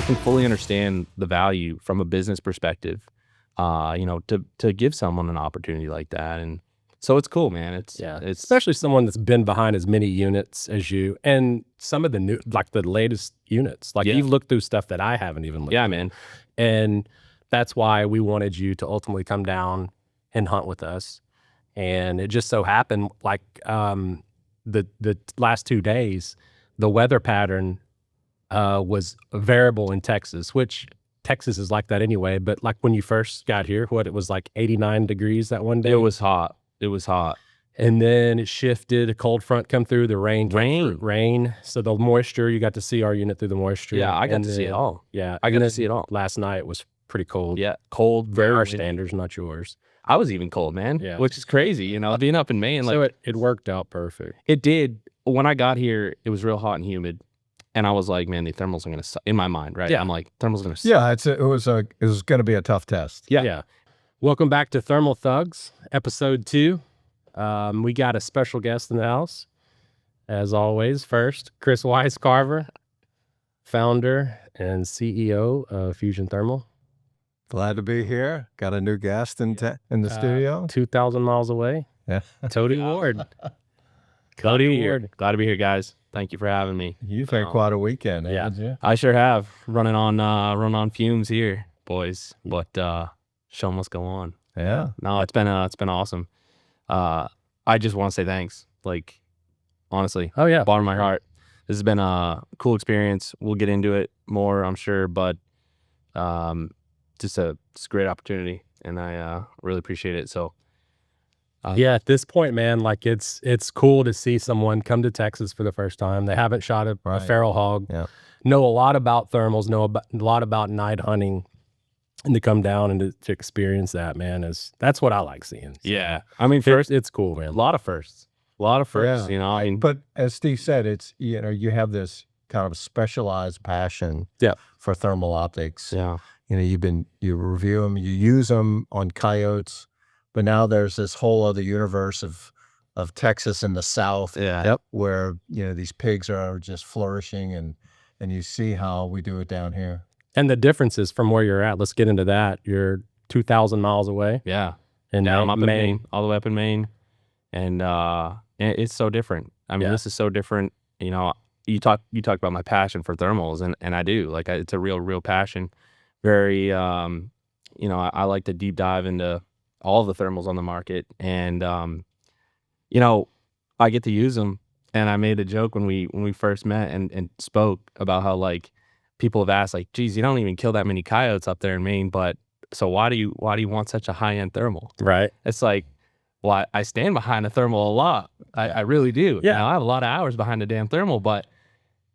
can fully understand the value from a business perspective, to give someone an opportunity like that. And so it's cool, man. It's especially someone that's been behind as many units as you, and some of the new, like the latest units. Like you've looked through stuff that I haven't even looked through. Man. And that's why we wanted you to ultimately come down and hunt with us. And it just so happened, like the last 2 days, the weather pattern was variable in Texas, which Texas is like that anyway. But like when you first got here, it was like 89 degrees that one day. It was hot. And then it shifted, a cold front come through, the rain. So the moisture, you got to see our unit through the moisture. Yeah, I got to see it all. Yeah. I got to see it all. Last night was pretty cold. Yeah, cold. Very our standards, not yours. I was even cold, man. Yeah. Which is crazy, being up in Maine. So it worked out perfect. It did. When I got here, it was real hot and humid. And I was like, man, the thermals are going to suck. In my mind, right? Yeah. I'm like, thermals are going to suck. Yeah, it was going to be a tough test. Yeah. Welcome back to Thermal Thugs, episode 2. We got a special guest in the house. As always, first, Chris Wisecarver, founder and CEO of Fusion Thermal. Glad to be here. Got a new guest in the studio. 2,000 miles away. Yeah. Cote Ward. Glad to be here, guys. Thank you for having me. You've had quite a weekend, haven't you? I sure have. Running on fumes here, boys. But show 'em what's going on. Yeah. No, it's been awesome. I just want to say thanks. Like, honestly. Oh yeah. Bottom of my heart. This has been a cool experience. We'll get into it more, I'm sure, but just a great opportunity, and I really appreciate it. So. At this point, man, like it's cool to see someone come to Texas for the first time. They haven't shot a feral hog. Yeah. Know a lot about thermals. Know a lot about night hunting, and to come down and to experience that, man, that's what I like seeing. So, yeah, I mean, first it's cool, man. A lot of firsts. Yeah. But as Steve said, it's you have this kind of specialized passion. For thermal optics. Yeah. You review them, you use them on coyotes. But now there's this whole other universe of Texas in the South, where these pigs are just flourishing, and you see how we do it down here. And the differences from where you're at. Let's get into that. You're 2,000 miles away. Yeah, and now I'm up in Maine, all the way up in Maine, and it's so different. I mean, this is so different. You talk about my passion for thermals, and I do. Like, it's a real passion. Very, I like to deep dive into all the thermals on the market, and I get to use them. And I made a joke when we first met and spoke about how, like, people have asked, like, geez, you don't even kill that many coyotes up there in Maine, but so why do you want such a high-end thermal? Right. It's like, well, I stand behind a thermal a lot. I really do. Yeah. I have a lot of hours behind a damn thermal, but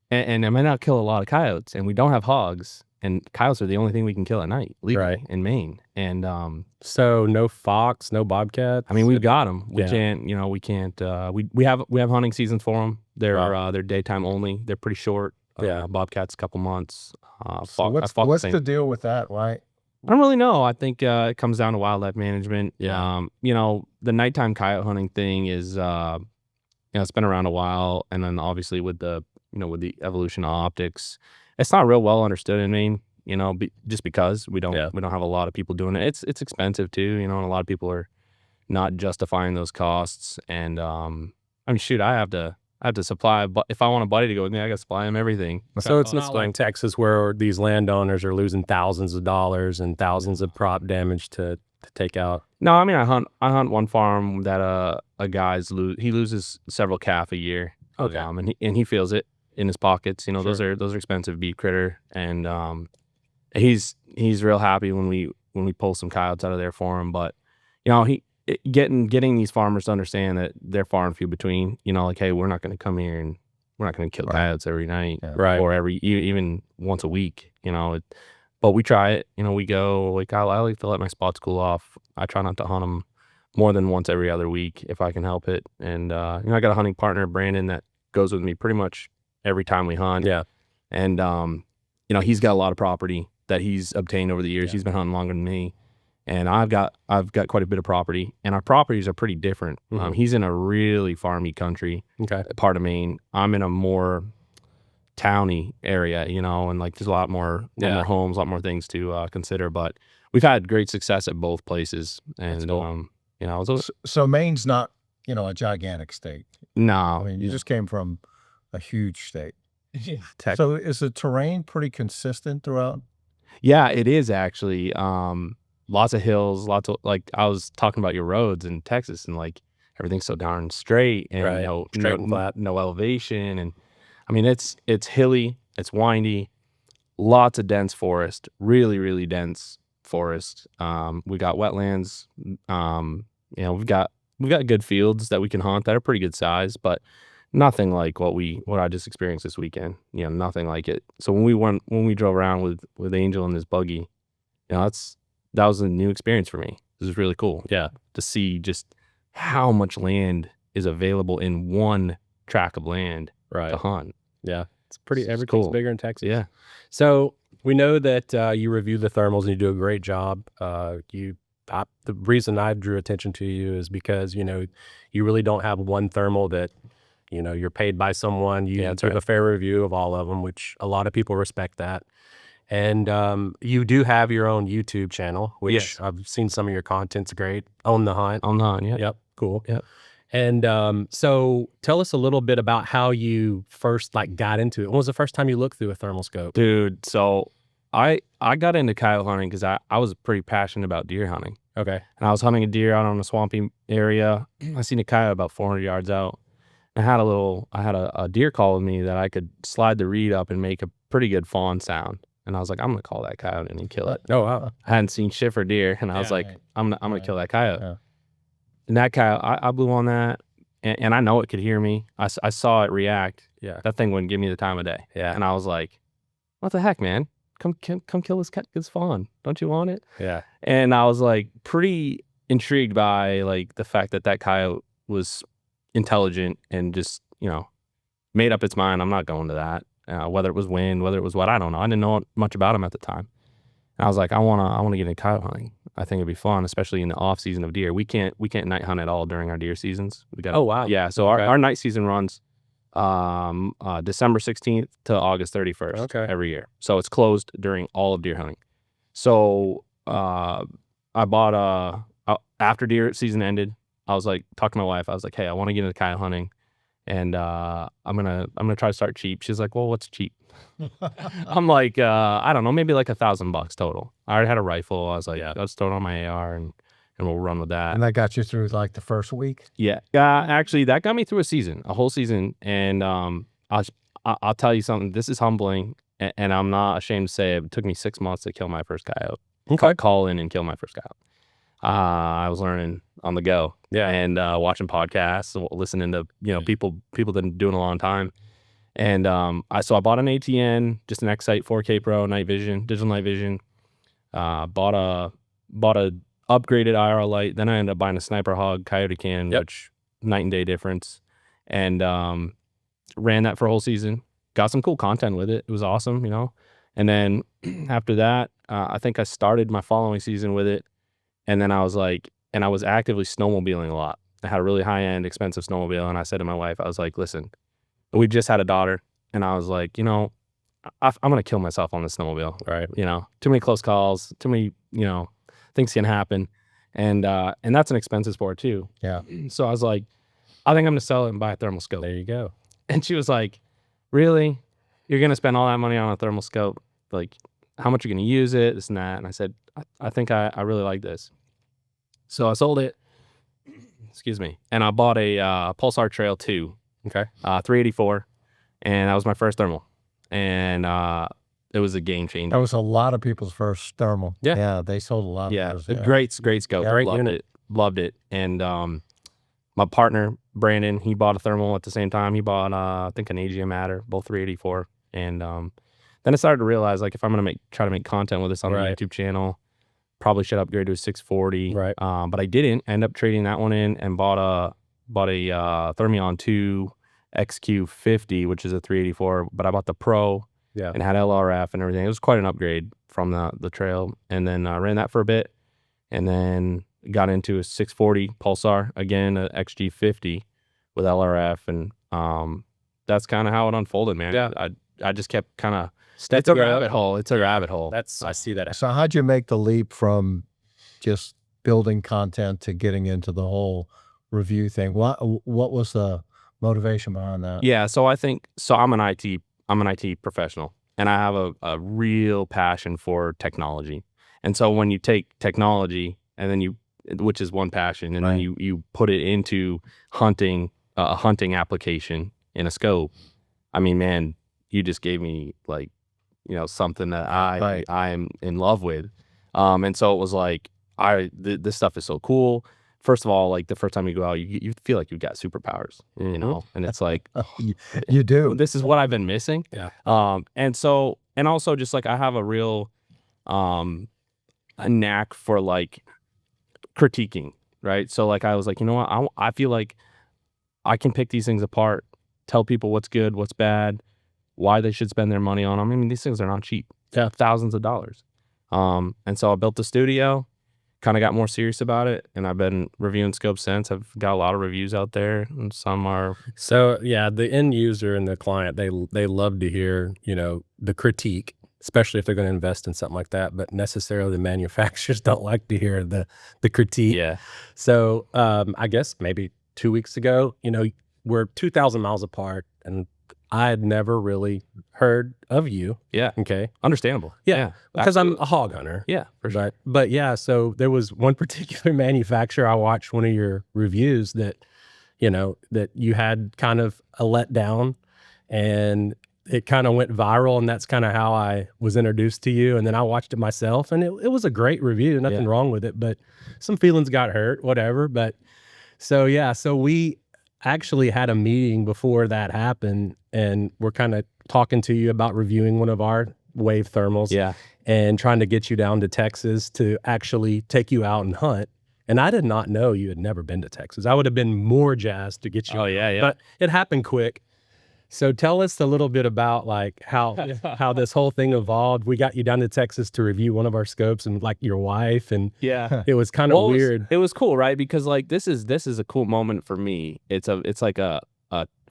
and I may not kill a lot of coyotes, and we don't have hogs. And coyotes are the only thing we can kill at night, legally, in Maine. And so no fox, no bobcat. I mean, we've got them. We can't. We can't. We have hunting seasons for them. They're daytime only. They're pretty short. Bobcats, a couple months. So what's the deal with that, right? I don't really know. I think it comes down to wildlife management. Yeah. The nighttime coyote hunting thing is, it's been around a while, and then obviously with the evolution of optics. It's not real well understood in Maine, just because we don't have a lot of people doing it. It's expensive too, and a lot of people are not justifying those costs. And I mean, shoot, I have to supply. But if I want a buddy to go with me, I got to supply him everything. So it's not like Texas where these landowners are losing thousands of dollars and thousands of prop damage to take out. No, I mean, I hunt one farm that a guy's he loses several calf a year. Okay, and he feels it in his pockets. Sure. Those are expensive beef critter, and he's real happy when we pull some coyotes out of there for him. But getting these farmers to understand that they're far and few between. Like, hey, we're not going to come here and we're not going to kill coyotes every night, or even once a week. But we try it. We go. Like, I like to let my spots cool off. I try not to hunt them more than once every other week if I can help it. And I got a hunting partner, Brandon, that goes with me pretty much every time we hunt. Yeah. And he's got a lot of property that he's obtained over the years. He's been hunting longer than me. And I've got quite a bit of property, and our properties are pretty different. He's in a really farmy country, part of Maine. I'm in a more towny area, you know, and like there's a lot more homes, a lot more things to consider. But we've had great success at both places, and cool. you know, So Maine's not, you know, a gigantic state. no, I mean, you just came from a huge state. Tech. So is the terrain pretty consistent throughout? Yeah, it is actually. Lots of hills, lots of like I was talking about your roads in Texas, and like everything's so darn straight and Right. Straight and flat. no elevation, and I mean it's hilly, it's windy, lots of dense forest, really really dense forest. We got wetlands. You know, we've got good fields that we can hunt that are pretty good size, but nothing like what I just experienced this weekend. You know, nothing like it. So when we drove around with Angel in his buggy, you know, that was a new experience for me. This is really cool. Yeah. To see just how much land is available in one tract of land to hunt. Yeah. It's pretty, everything's cool. bigger in Texas. Yeah. So we know that you review the thermals and you do a great job. The reason I drew attention to you is because, you know, you really don't have one thermal that, you know, you're paid by someone. You give a fair review of all of them, which a lot of people respect that. And you do have your own YouTube channel, which I've seen some of your content's great. On the Hunt. On the Hunt, yeah. Yep, cool. Yep. And so tell us a little bit about how you first like got into it. When was the first time you looked through a thermal scope? Dude, so I got into coyote hunting because I was pretty passionate about deer hunting. Okay. And I was hunting a deer out on a swampy area. I seen a coyote about 400 yards out. I had a deer call with me that I could slide the reed up and make a pretty good fawn sound. And I was like, I'm gonna call that coyote and kill it. Oh wow! I hadn't seen shit for deer, and I was like, I'm gonna kill that coyote. Yeah. And that coyote, I blew on that, and I know it could hear me. I saw it react. Yeah. That thing wouldn't give me the time of day. Yeah. And I was like, what the heck, man? Come kill this fawn. Don't you want it? Yeah. And I was like pretty intrigued by like the fact that coyote was intelligent and just, you know, made up its mind. I'm not going to that. Whether it was wind, whether it was what, I don't know. I didn't know much about him at the time. And I was like, I want to get into coyote hunting. I think it'd be fun, especially in the off season of deer. We can't night hunt at all during our deer seasons. We got Oh wow. Yeah. So our night season runs December 16th to August 31st every year. So it's closed during all of deer hunting. So I bought after deer season ended, I was like, talking to my wife, I was like, hey, I want to get into coyote hunting. And I'm gonna try to start cheap. She's like, well, what's cheap? I'm like, I don't know, maybe like $1,000 total. I already had a rifle. I was like, let's throw it on my AR and we'll run with that. And that got you through like the first week? Yeah. Actually, that got me through a whole season. And I'll tell you something. This is humbling, and I'm not ashamed to say it took me 6 months to kill my first coyote. Okay. Call in and kill my first coyote. I was learning on the go, and watching podcasts, listening to people that have been doing a long time, and I bought an ATN, just an X-Sight 4K Pro night vision, digital night vision. Bought a upgraded IR light. Then I ended up buying a Sniper Hog Coyote Can, which night and day difference, and ran that for a whole season. Got some cool content with it. It was awesome, And then after that, I think I started my following season with it. And then I was actively snowmobiling a lot. I had a really high-end, expensive snowmobile. And I said to my wife, I was like, listen, we just had a daughter. And I was like, I'm going to kill myself on this snowmobile. Right. Too many close calls, too many, things can happen. And that's an expensive sport too. Yeah. So I was like, I think I'm going to sell it and buy a thermal scope. There you go. And she was like, really? You're going to spend all that money on a thermal scope? Like, how much are you going to use it? This and that. And I said, I think I really like this. So I sold it. Excuse me. And I bought a Pulsar Trail 2. Okay. 384. And that was my first thermal. And it was a game changer. That was a lot of people's first thermal. Yeah. Yeah, they sold a lot of those. Great scope. Great Loved it. And my partner, Brandon, he bought a thermal at the same time. He bought, I think, an AGM Adder, both 384. And then I started to realize, like, if I'm going to try to make content with this on the YouTube channel, probably should upgrade to a 640. Right. But I didn't. End up trading that one in and bought a Thermion 2 XQ50, which is a 384. But I bought the Pro and had LRF and everything. It was quite an upgrade from the Trail. And then ran that for a bit. And then got into a 640 Pulsar, again, a XG50 with LRF. And that's kind of how it unfolded, man. Yeah. I just kept kind of, Step it's a growth. rabbit hole. It's a rabbit hole. I see that. So how'd you make the leap from just building content to getting into the whole review thing? What was the motivation behind that? Yeah. So I think, so I'm an IT professional, and I have a real passion for technology. And so when you take technology and then which is one passion, and then you put it into hunting, a hunting application in a scope. I mean, man, you just gave me like, something that I am in love with. And so it was like, this stuff is so cool. First of all, like the first time you go out, you feel like you've got superpowers, and it's like, you do. This is what I've been missing. Yeah. And also just like I have a real, a knack for like critiquing, right? So like I was like, you know what, I feel like I can pick these things apart, tell people what's good, what's bad, why they should spend their money on them. I mean, these things are not cheap. Yeah. Thousands of dollars. And so I built the studio, kind of got more serious about it, and I've been reviewing scopes since. I've got a lot of reviews out there, and some are. So yeah, the end user and the client, they love to hear, the critique, especially if they're going to invest in something like that. But necessarily the manufacturers don't like to hear the critique. Yeah. So I guess maybe 2 weeks ago, we're 2,000 miles apart, and I had never really heard of you. Yeah. Okay. Understandable. Yeah. Because I'm a hog hunter. Yeah, for sure. But yeah, so there was one particular manufacturer, I watched one of your reviews that, that you had kind of a letdown, and it kind of went viral, and that's kind of how I was introduced to you. And then I watched it myself, and it was a great review, nothing wrong with it, but some feelings got hurt, whatever. But so yeah, so we actually had a meeting before that happened, and we're kind of talking to you about reviewing one of our wave thermals. Yeah. And trying to get you down to Texas to actually take you out and hunt. And I did not know you had never been to Texas. I would have been more jazzed to get you. Oh, yeah. But it happened quick. So tell us a little bit about like how this whole thing evolved. We got you down to Texas to review one of our scopes, and like your wife, and it was kind of weird. It was cool, right? Because like this is a cool moment for me. It's like a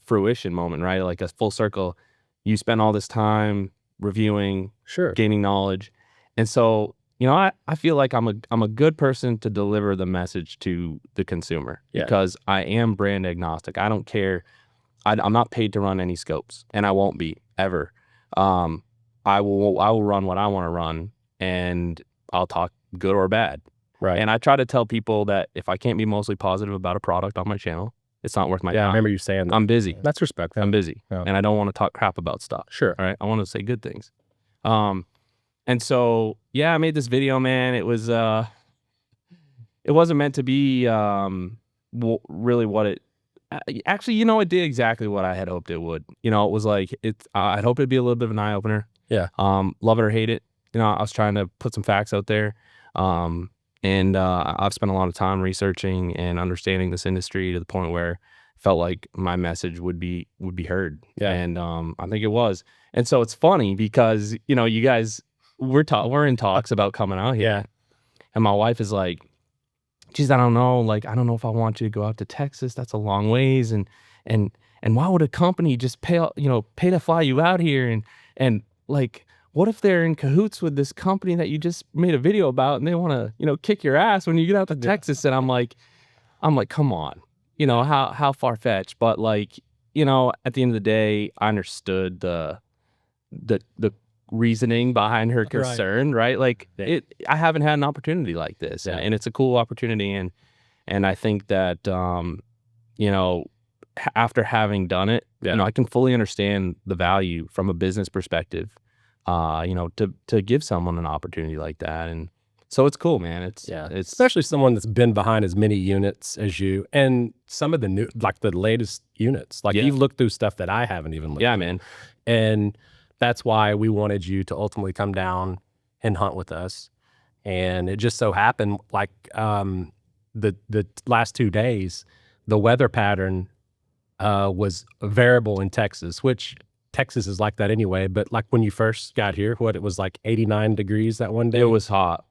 fruition moment, right? Like a full circle. You spend all this time reviewing, gaining knowledge, and so I feel like I'm a good person to deliver the message to the consumer, because I am brand agnostic. I don't care. I'm not paid to run any scopes, and I won't be ever. I will run what I want to run, and I'll talk good or bad. Right. And I try to tell people that if I can't be mostly positive about a product on my channel, it's not worth my time. I remember you saying that. I'm busy. That's respectful. I'm busy, and I don't want to talk crap about stuff. Sure. All right. I want to say good things. And so I made this video, man. It was it wasn't meant to be really what it. Actually, it did exactly what I had hoped it would. It was like I'd hoped it'd be a little bit of an eye opener. Yeah. Love it or hate it. I was trying to put some facts out there. And I've spent a lot of time researching and understanding this industry to the point where I felt like my message would be heard. Yeah. And I think it was. And so it's funny because you guys we're in talks about coming out here. Yeah. And my wife is like, geez, I don't know. Like, I don't know if I want you to go out to Texas. That's a long ways. And why would a company just pay to fly you out here? And like, what if they're in cahoots with this company that you just made a video about, and they want to, kick your ass when you get out to Texas? And I'm like, come on, how far fetched? But like, at the end of the day, I understood the reasoning behind her concern, right? Like I haven't had an opportunity like this, and it's a cool opportunity. And I think that, after having done it, I can fully understand the value from a business perspective, to give someone an opportunity like that. And so it's cool, man. It's especially someone that's been behind as many units as you, and some of the new, like the latest units, like you've looked through stuff that I haven't even looked through. Man. And that's why we wanted you to ultimately come down and hunt with us. And it just so happened, like the last 2 days, the weather pattern was variable in Texas, which Texas is like that anyway. But like when you first got here, it was like 89 degrees that one day. It was hot.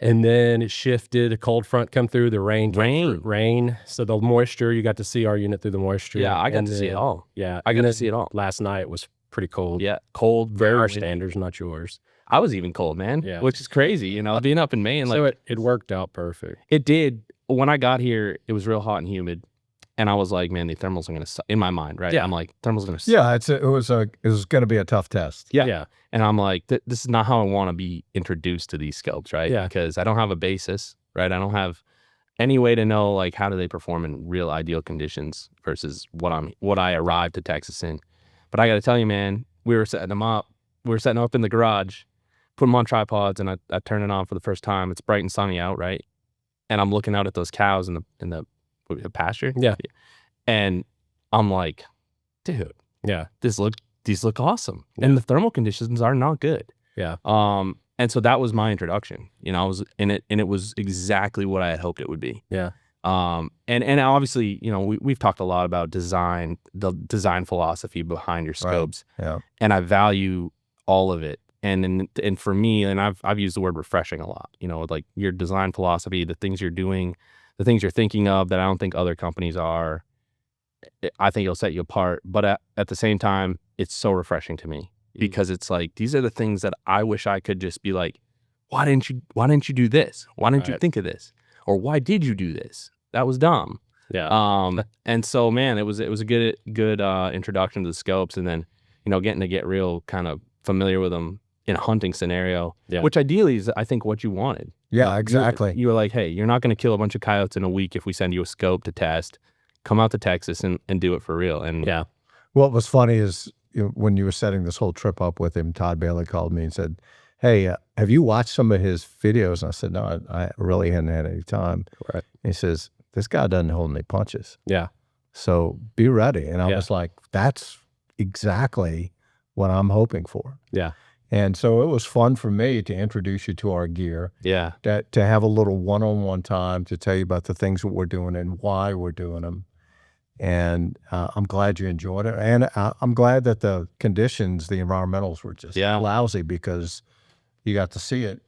And then it shifted, a cold front come through, the rain. So the moisture, you got to see our unit through the moisture. Yeah, I got to see it all. Yeah. I got to see it all. Last night was pretty cold. Yeah, cold, Very very our windy. standards, not yours. I was even cold, man. Yeah. Which is crazy, you know, being up in Maine. Like, So it worked out perfect. it did. When I got here, it was real hot and humid, and I was like, man, the thermals are gonna suck. In my mind, right? Yeah. I'm like, thermals are gonna suck. Yeah, it was going to be a tough test. Yeah. And I'm like, this is not how I want to be introduced to these scopes, right? Yeah. Because I don't have a basis, right? I don't have any way to know like how do they perform in real ideal conditions versus what I arrived to Texas in. But I got to tell you, man, we were setting them up. We were setting them up in the garage, put them on tripods, and I turned it on for the first time. It's bright and sunny out, right? And I'm looking out at those cows in the pasture. Yeah. And I'm like, dude, Yeah. these look awesome. Yeah. And the thermal conditions are not good. Yeah. And so that was my introduction. You know, I was in it, and it was exactly what I had hoped it would be. Yeah. And obviously, you know, we've talked a lot about design, the design philosophy behind your scopes. Right. Yeah. And I value all of it. And for me, and I've used the word refreshing a lot, you know, like your design philosophy, the things you're doing, the things you're thinking of that I don't think other companies are, I think it'll set you apart. But at the same time, it's so refreshing to me because it's like, these are the things that I wish I could just be like, why didn't you do this? Why didn't you think of this? Or why did you do this? That was dumb. Yeah. And so, man, it was a good introduction to the scopes, and then, you know, getting to get real kind of familiar with them in a hunting scenario, which ideally is, I think, what you wanted. Yeah, exactly. You were like, hey, you're not going to kill a bunch of coyotes in a week if we send you a scope to test. Come out to Texas and do it for real. And yeah. What was funny is when you were setting this whole trip up with him, Todd Bailey called me and said, hey, have you watched some of his videos? And I said, no, I really hadn't had any time. Right. And he says, this guy doesn't hold any punches. Yeah. So be ready. And I was like, that's exactly what I'm hoping for. Yeah. And so it was fun for me to introduce you to our gear. Yeah. To have a little one-on-one time to tell you about the things that we're doing and why we're doing them. And I'm glad you enjoyed it. And I'm glad that the conditions, the environmentals were just lousy because you got to see it.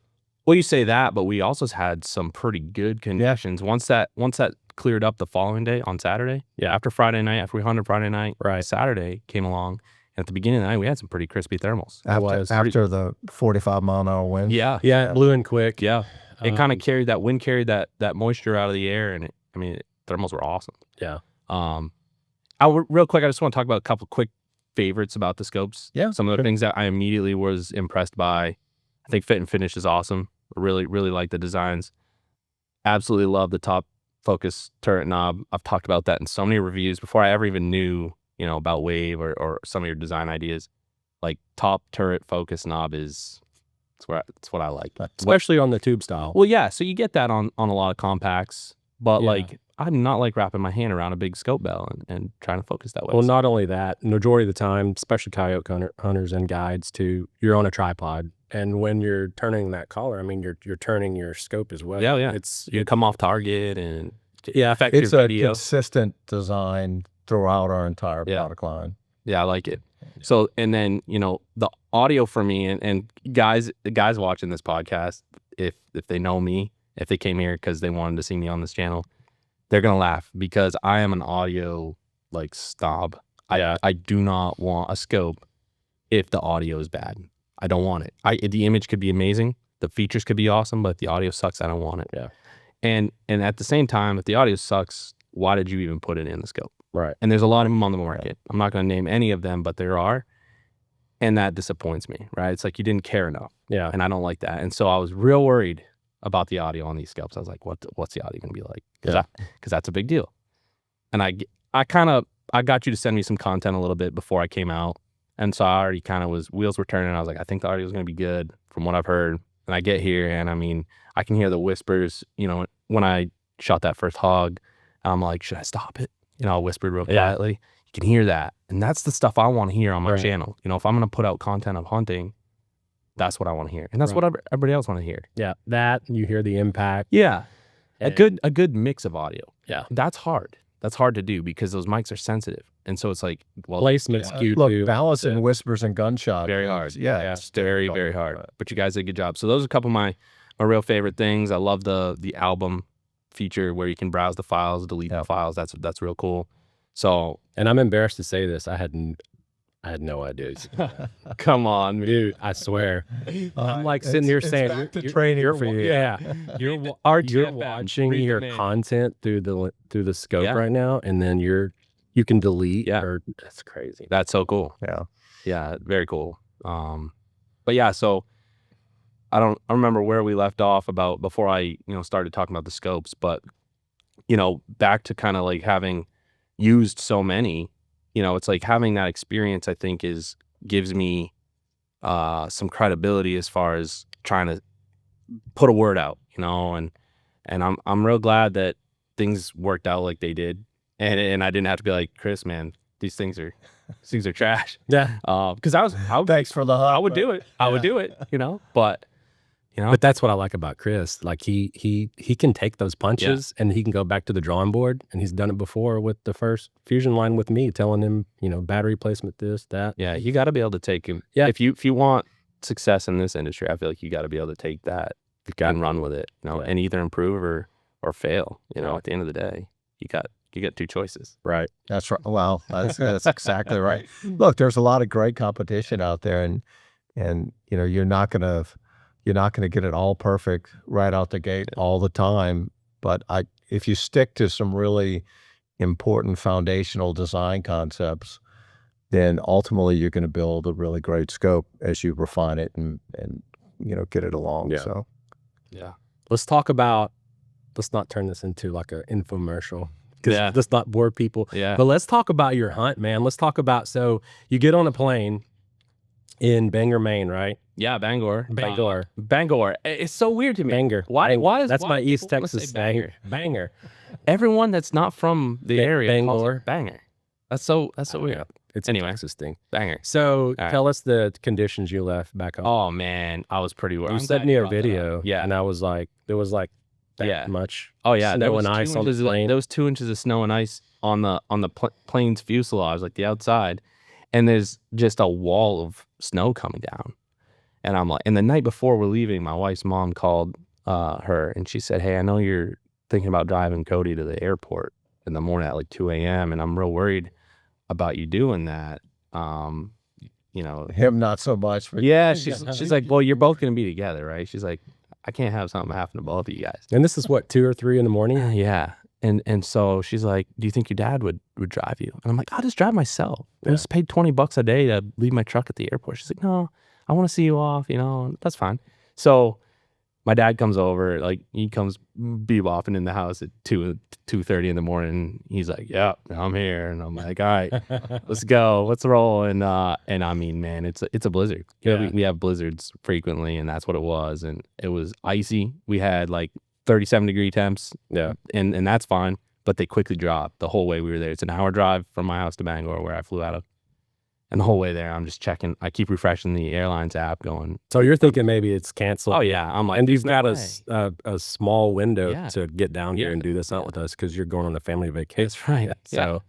Well, you say that, but we also had some pretty good conditions. Once that cleared up the following day on Saturday, after Friday night, after we hunted Friday night, Saturday came along. And at the beginning of the night, we had some pretty crispy thermals. After the 45-mile-an-hour wind. Yeah. Yeah, it blew in quick. Yeah. It kind of carried that moisture out of the air, and thermals were awesome. Yeah. Real quick, I just want to talk about a couple quick favorites about the scopes. Yeah. Some of the things that I immediately was impressed by. I think fit and finish is awesome. Really, really like the designs. Absolutely love the top focus turret knob. I've talked about that in so many reviews before I ever even knew, you know, about Wave or some of your design ideas. Like top turret focus knob it's what I like. Especially on the tube style. Well, yeah. So you get that on a lot of compacts, but like I do not like wrapping my hand around a big scope bell and trying to focus that way. Well, not only that, majority of the time, especially coyote hunters and guides too, you're on a tripod. And when you're turning that collar, I mean, you're turning your scope as well. Yeah. You come off target and affect it's your a video. consistent design throughout our entire product line. Yeah, I like it. So, and then, you know, the audio for me and guys watching this podcast, if they know me, if they came here because they wanted to see me on this channel, they're going to laugh because I am an audio like snob. I do not want a scope if the audio is bad. I don't want it. The image could be amazing. The features could be awesome, but if the audio sucks, I don't want it. Yeah. And at the same time, if the audio sucks, why did you even put it in the scope? Right. And there's a lot of them on the market. I'm not going to name any of them, but there are. And that disappoints me, right? It's like you didn't care enough. Yeah. And I don't like that. And so I was real worried about the audio on these scopes. I was like, what's the audio going to be like? Because that's a big deal. And I got you to send me some content a little bit before I came out. And so I already kind of wheels were turning. I was like, I think the audio is going to be good from what I've heard. And I get here and I mean, I can hear the whispers, you know, when I shot that first hog, I'm like, should I stop it? You know, I whispered real quietly. You can hear that. And that's the stuff I want to hear on my channel. You know, if I'm going to put out content of hunting, that's what I want to hear. And that's what everybody else want to hear. Yeah. That, you hear the impact. Yeah. A good mix of audio. Yeah. That's hard. That's hard to do because those mics are sensitive. And so it's like, well, placement's skewed look, too. balancing whispers and gunshot. Very hard. It's very, very hard. But you guys did a good job. So those are a couple of my real favorite things. I love the album feature where you can browse the files, delete the files. That's real cool. So, and I'm embarrassed to say this. I had I had no idea. Come on, Dude, I swear. I'm like sitting here saying, back to training for you. Yeah, you're watching your content through the scope Yeah. right now, and then you can delete. Yeah. Or that's crazy. That's so cool. Yeah. Yeah, very cool. But yeah, so I remember where we left off about before I started talking about the scopes, but back to kind of like having used so many, it's like having that experience, I think gives me some credibility as far as trying to put a word out, and I'm real glad that things worked out like they did, and I didn't have to be like, Chris, man, these things are trash. Yeah. Because Thanks for the hug. I would do it. I would do it, but But that's what I like about Chris. Like he can take those punches and he can go back to the drawing board, and he's done it before with the first fusion line with me, telling him, battery placement, this, that. Yeah, you got to be able to take him. Yeah. If you want success in this industry, I feel like you got to be able to take that and run with it, and either improve or fail. At the end of the day, you got two choices. Right. That's right. Well, that's exactly right. Look, there's a lot of great competition out there, and you're not gonna get it all perfect right out the gate all the time. But if you stick to some really important foundational design concepts, then ultimately you're going to build a really great scope as you refine it and get it along. Yeah. So Yeah. Let's not turn this into like an infomercial. Yeah. Let's not bore people. Yeah. But let's talk about your hunt, man. Let's talk about, so you get on a plane in Bangor, Maine, right? Yeah, Bangor. Bangor. It's so weird to me. Bangor. Why is that's why my people East wanna Texas say slang. Bangor. Everyone that's not from the area calls Bangor. it Banger. That's so weird. It's Anyway. a Texas thing. Banger. So right. tell us the conditions you left back home. Oh man, I was pretty worried. You sent me a video. Yeah. And I was like, there was like that much. Oh yeah, snow there was and ice 2 on the inches plane. There was 2 inches of snow and ice on the plane's fuselage, like the outside, and there's just a wall of snow coming down. And I'm like, and the night before we're leaving, my wife's mom called her, and she said, "Hey, I know you're thinking about driving Cody to the airport in the morning at like 2 a.m. and I'm real worried about you doing that." him not so much. But Yeah, she's like, "Well, you're both gonna be together, right?" She's like, "I can't have something happen to both of you guys." And this is what, 2 or 3 in the morning? Yeah. And so she's like, "Do you think your dad would drive you?" And I'm like, "I'll just drive myself. I just paid $20 a day to leave my truck at the airport." She's like, "No, I want to see you off, that's fine." So my dad comes over, like he comes bebopping in the house at 2:30 in the morning. He's like, "Yeah, I'm here." And I'm like, "All right, let's go. Let's roll." And I mean, man, it's a blizzard. We have blizzards frequently, and that's what it was. And it was icy. We had like 37-degree temps. Yeah. And that's fine, but they quickly dropped the whole way we were there. It's an hour drive from my house to Bangor, where I flew out of. And the whole way there, I'm just checking. I keep refreshing the airlines app, going. So you're thinking maybe it's canceled. Oh yeah, I'm like, and you've "There's no got way." a small window Yeah. to get down here Yeah. and do this out with us because you're going on a family vacation. That's right. So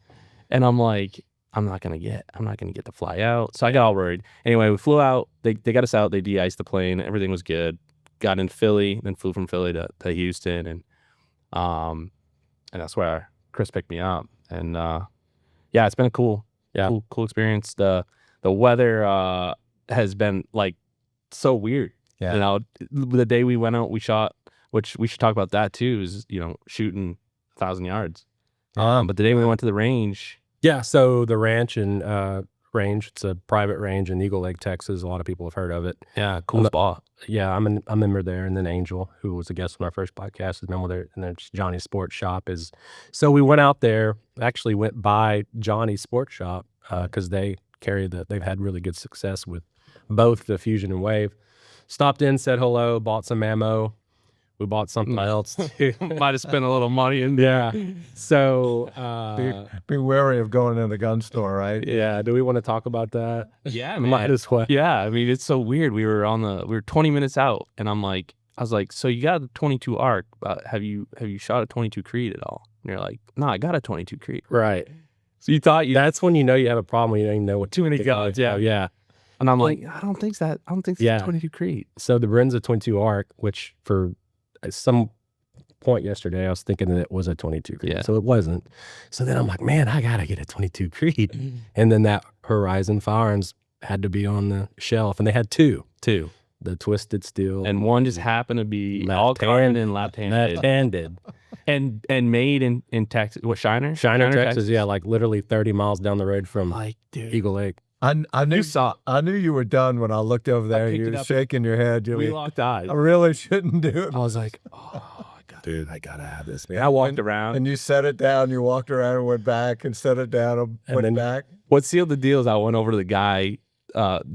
And I'm like, I'm not gonna get to fly out. So I got all worried. Anyway, we flew out. They got us out. They de-iced the plane. Everything was good. Got in Philly, then flew from Philly to Houston, and that's where Chris picked me up. And it's been a cool experience. The weather has been like so weird. Yeah. The day we went out, we shot, which we should talk about that too, is shooting 1,000 yards. But the day we went to the range. yeah, so the ranch it's a private range in Eagle Lake, Texas. A lot of people have heard of it. Yeah, cool spot. Yeah, I'm a member there, and then Angel, who was a guest on our first podcast, is a member there, and then Johnny's Sports Shop is. So we went out there, actually went by Johnny's Sports Shop because they they've had really good success with both the Fusion and Wave. Stopped in, said hello, bought some ammo. We bought something else too. Might have spent a little money in Yeah. So be wary of going in the gun store, right? yeah, do we want to talk about that? Yeah, Might as well. Yeah, I mean, it's so weird. We were 20 minutes out, and I was like, "So you got a 22 ARC, but have you shot a 22 Creed at all?" And you're like, "No, I got a 22 Creed." Right. So you thought That's when you know you have a problem. When you don't even know what too many guns. Yeah, yeah. And I'm like, I don't think it's Yeah. a 22 Creed. So the Brenza 22 ARC, which for some point yesterday, I was thinking that it was a 22 Creed. Yeah. So it wasn't. So then I'm like, man, I got to get a 22 Creed. And then that Horizon Firearms had to be on the shelf. And they had two. The Twisted Steel. And one just happened to be all carbon and left-handed. and made in Texas. What, Shiner, Texas. Yeah, like literally 30 miles down the road from Eagle Lake. I knew you were done when I looked over there. You were shaking your head. We locked eyes. I really shouldn't do it. I was like, oh, Dude, I gotta have this, man. I walked around. And you set it down. You walked around and went back and set it down and went back. What sealed the deal is I went over to the guy,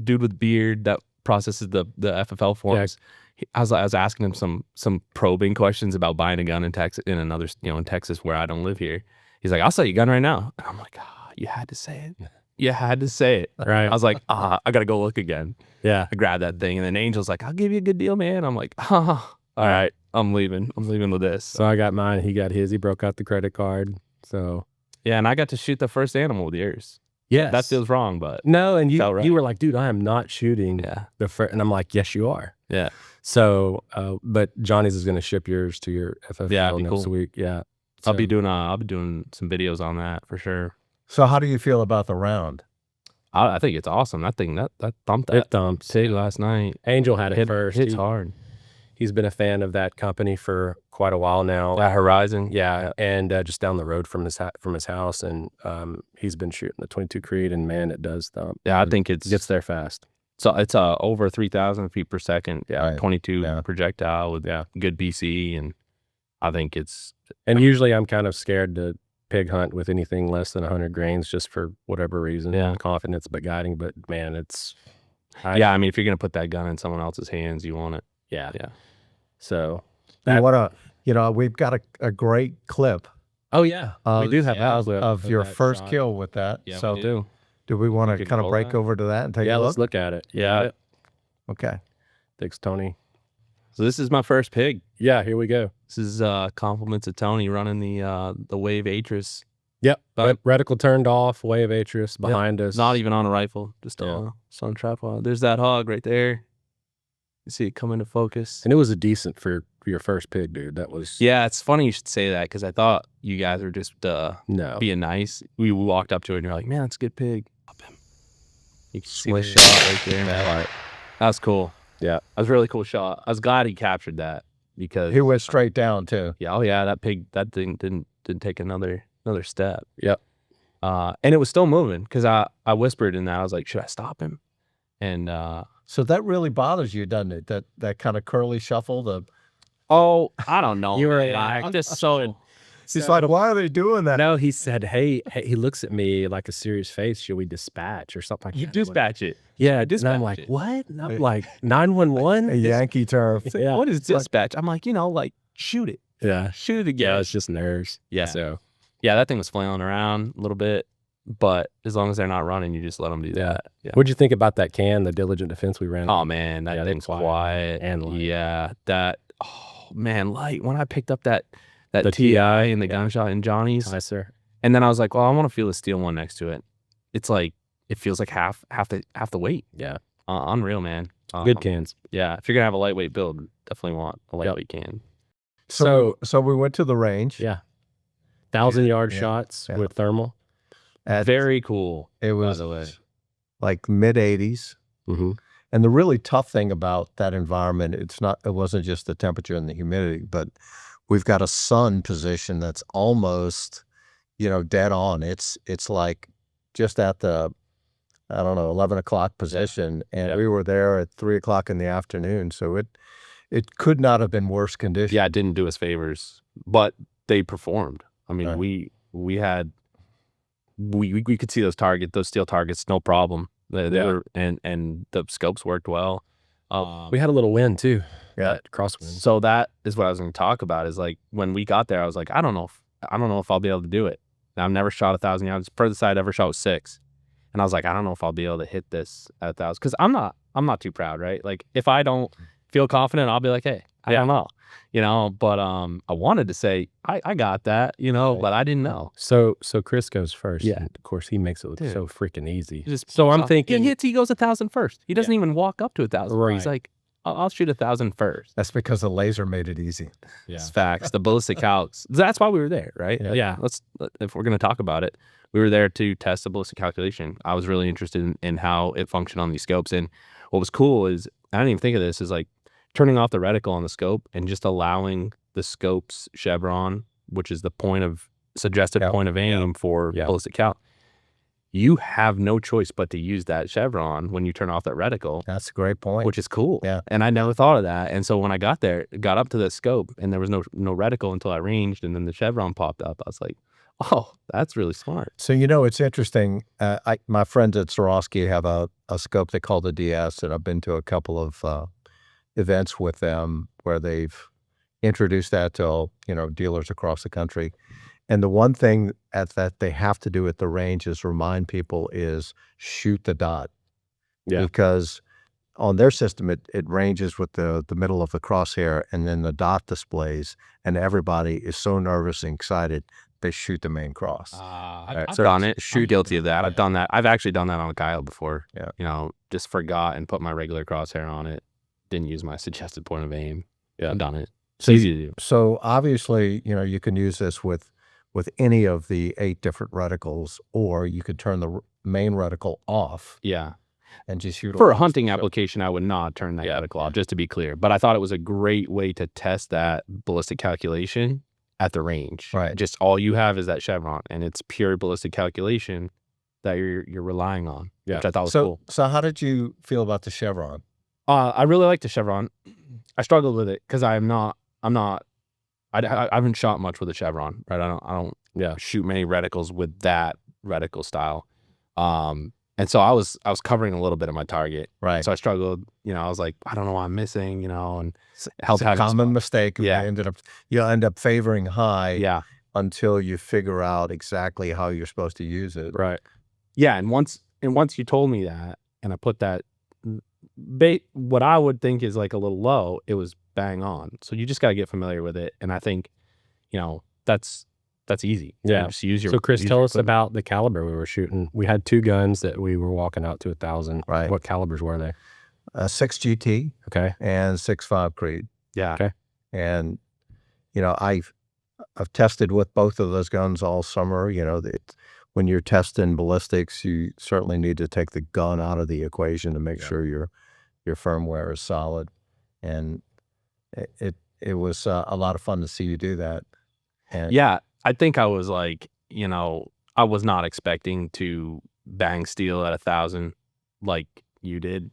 dude with beard that processes the FFL forms. Yeah. I was asking him some probing questions about buying a gun in Texas, in Texas where I don't live here. He's like, I'll sell you a gun right now. And I'm like, you had to say it. You had to say it. Right. I was like, I gotta go look again. Yeah. I grabbed that thing, and then Angel's like, I'll give you a good deal, man. I'm like, all right, I'm leaving with this. So I got mine. He got his. He broke out the credit card. So yeah, and I got to shoot the first animal with yours. Yes. That feels wrong, but no. And right. you were like, dude, I am not shooting the first. And I'm like, yes, you are. Yeah. So, but Johnny's is going to ship yours to your FFL next week. Yeah. So, I'll be doing some videos on that for sure. So how do you feel about the round? I think it's awesome. That thing that thumped that. It thumped. Say last night. Angel had it first. Hits hard. He's been a fan of that company for quite a while now. That Horizon. Yeah. And just down the road from his house. And he's been shooting the 22 Creed, and man, it does thump. Yeah, I think it gets there fast. So it's over 3,000 feet per second. Yeah. Right. 22 projectile with good BC. And I think it's. And usually I'm kind of scared to pig hunt with anything less than 100 grains just for whatever reason. Yeah. Confidence, but guiding. But man, it's. I mean, if you're going to put that gun in someone else's hands, you want it. Yeah. Yeah. So. We've got a great clip. Oh, yeah. We do have of your first kill with that. Yeah, so we do. Do we want to kind of break over to that and take a look? Yeah, let's look at it. Yeah. Okay. Thanks, Tony. So this is my first pig. Yeah, here we go. This is compliments of Tony running the Wave Atris. Yep. Reticle turned off, Wave Atris behind us. Not even on a rifle, just on tripod. There's that hog right there. You see it come into focus. And it was a decent for your first pig, dude. That was. Yeah, it's funny you should say that because I thought you guys were just no being nice. We walked up to it and you're like, man, that's a good pig. You can see the shot right there. That was cool. Yeah, that was a really cool shot. I was glad he captured that because he went straight down too. Yeah, oh yeah, that thing didn't take another step. Yep. And it was still moving because I whispered in that. I was like, should I stop him? And so that really bothers you, doesn't it? That kind of curly shuffle. I don't know. You were like, I'm just so. He's like, why are they doing that? No, he said, hey, he looks at me like a serious face. Should we dispatch or something like that? You dispatch it. Yeah, dispatch. And I'm like, what? And I'm like, 911? A Yankee term. Yeah. What is dispatch? I'm like, shoot it. Yeah. Shoot it again. Yeah, it's just nerves. Yeah. So, yeah, that thing was flailing around a little bit, but as long as they're not running, you just let them do that. Yeah. What'd you think about that can, the Diligent Defense we ran? Oh, man, that thing's quiet. And light. Yeah, light. When I picked up that TI and the gunshot in Johnny's. Yes, sir. And then I was like, well, I want to feel the steel one next to it. It's like, it feels like half the weight. Yeah. Unreal, man. Good cans. Yeah. If you're going to have a lightweight build, definitely want a lightweight can. So we went to the range. Yeah. 1,000-yard shots with thermal. Very cool. It was by the way. Like mid-80s. Mm-hmm. And the really tough thing about that environment, it wasn't just the temperature and the humidity, but we've got a sun position that's almost, dead on. It's like just at the, 11 o'clock position, and we were there at 3 o'clock in the afternoon. So it could not have been worse conditions. Yeah, it didn't do us favors, but they performed. I mean, we could see those steel targets, no problem. They were, and the scopes worked well. We had a little wind too. Yeah, crosswind. So that is what I was going to talk about. Is like when we got there, I was like, I don't know if I'll be able to do it. I've never shot 1,000 yards. Furthest I ever shot was 6, and I was like, I don't know if I'll be able to hit this at 1,000 because I'm not too proud, right? Like if I don't feel confident, I'll be like, hey, I don't know, But I wanted to say I got that, but I didn't know. So Chris goes first. Yeah, and of course he makes it look so freaking easy. So I'm thinking he goes 1,000 first. He doesn't even walk up to 1,000. Right. He's like, I'll shoot 1,000 first. That's because the laser made it easy. Yeah. It's facts. The ballistic calcs. That's why we were there, right? Yeah. If we're going to talk about it, we were there to test the ballistic calculation. I was really interested in how it functioned on these scopes. And what was cool is, I didn't even think of this, is like turning off the reticle on the scope and just allowing the scope's chevron, which is the suggested point of aim for ballistic calc. You have no choice but to use that chevron when you turn off that reticle. That's a great point. Which is cool. Yeah. And I never thought of that. And so when I got up to the scope and there was no reticle until I ranged and then the chevron popped up, I was like, oh, that's really smart. So, it's interesting. My friends at Swarovski have a scope they call the DS, and I've been to a couple of events with them where they've introduced that to dealers across the country. And the one thing that they have to do at the range is remind people is shoot the dot. Yeah. Because on their system, it ranges with the middle of the crosshair and then the dot displays, and everybody is so nervous and excited they shoot the main cross. I've done it. Guilty of that. I've done that. I've actually done that on a coyote before. Yeah. Just forgot and put my regular crosshair on it. Didn't use my suggested point of aim. Yeah. I've done it. It's easy to do. So obviously, you can use this with any of the 8 different reticles, or you could turn the main reticle off. Yeah. And just shoot for a hunting application. I would not turn that reticle off, just to be clear. But I thought it was a great way to test that ballistic calculation at the range. Right. Just all you have is that chevron, and it's pure ballistic calculation that you're relying on. Yeah. Which I thought was cool. So how did you feel about the chevron? I really like the chevron. I struggled with it because I haven't shot much with a chevron, right? I don't shoot many reticles with that reticle style. And so I was covering a little bit of my target. Right. So I struggled, I was like, I don't know what I'm missing, and it's a common mistake. Yeah. You'll end up favoring high. Yeah. Until you figure out exactly how you're supposed to use it. Right. Yeah. And once you told me that, and I put that what I would think is like a little low, it was bang on. So you just got to get familiar with it. And I think, that's easy. Yeah. Just use your. So Chris, tell us about the caliber we were shooting. We had 2 guns that we were walking out to 1,000. Right. What calibers were they? 6 GT. Okay. And 6.5 Creed. Yeah. Okay. And I've tested with both of those guns all summer. When you're testing ballistics, you certainly need to take the gun out of the equation to make sure your firmware is solid. And it was a lot of fun to see you do that. And yeah, I think I was like, I was not expecting to bang steel at 1,000 like you did,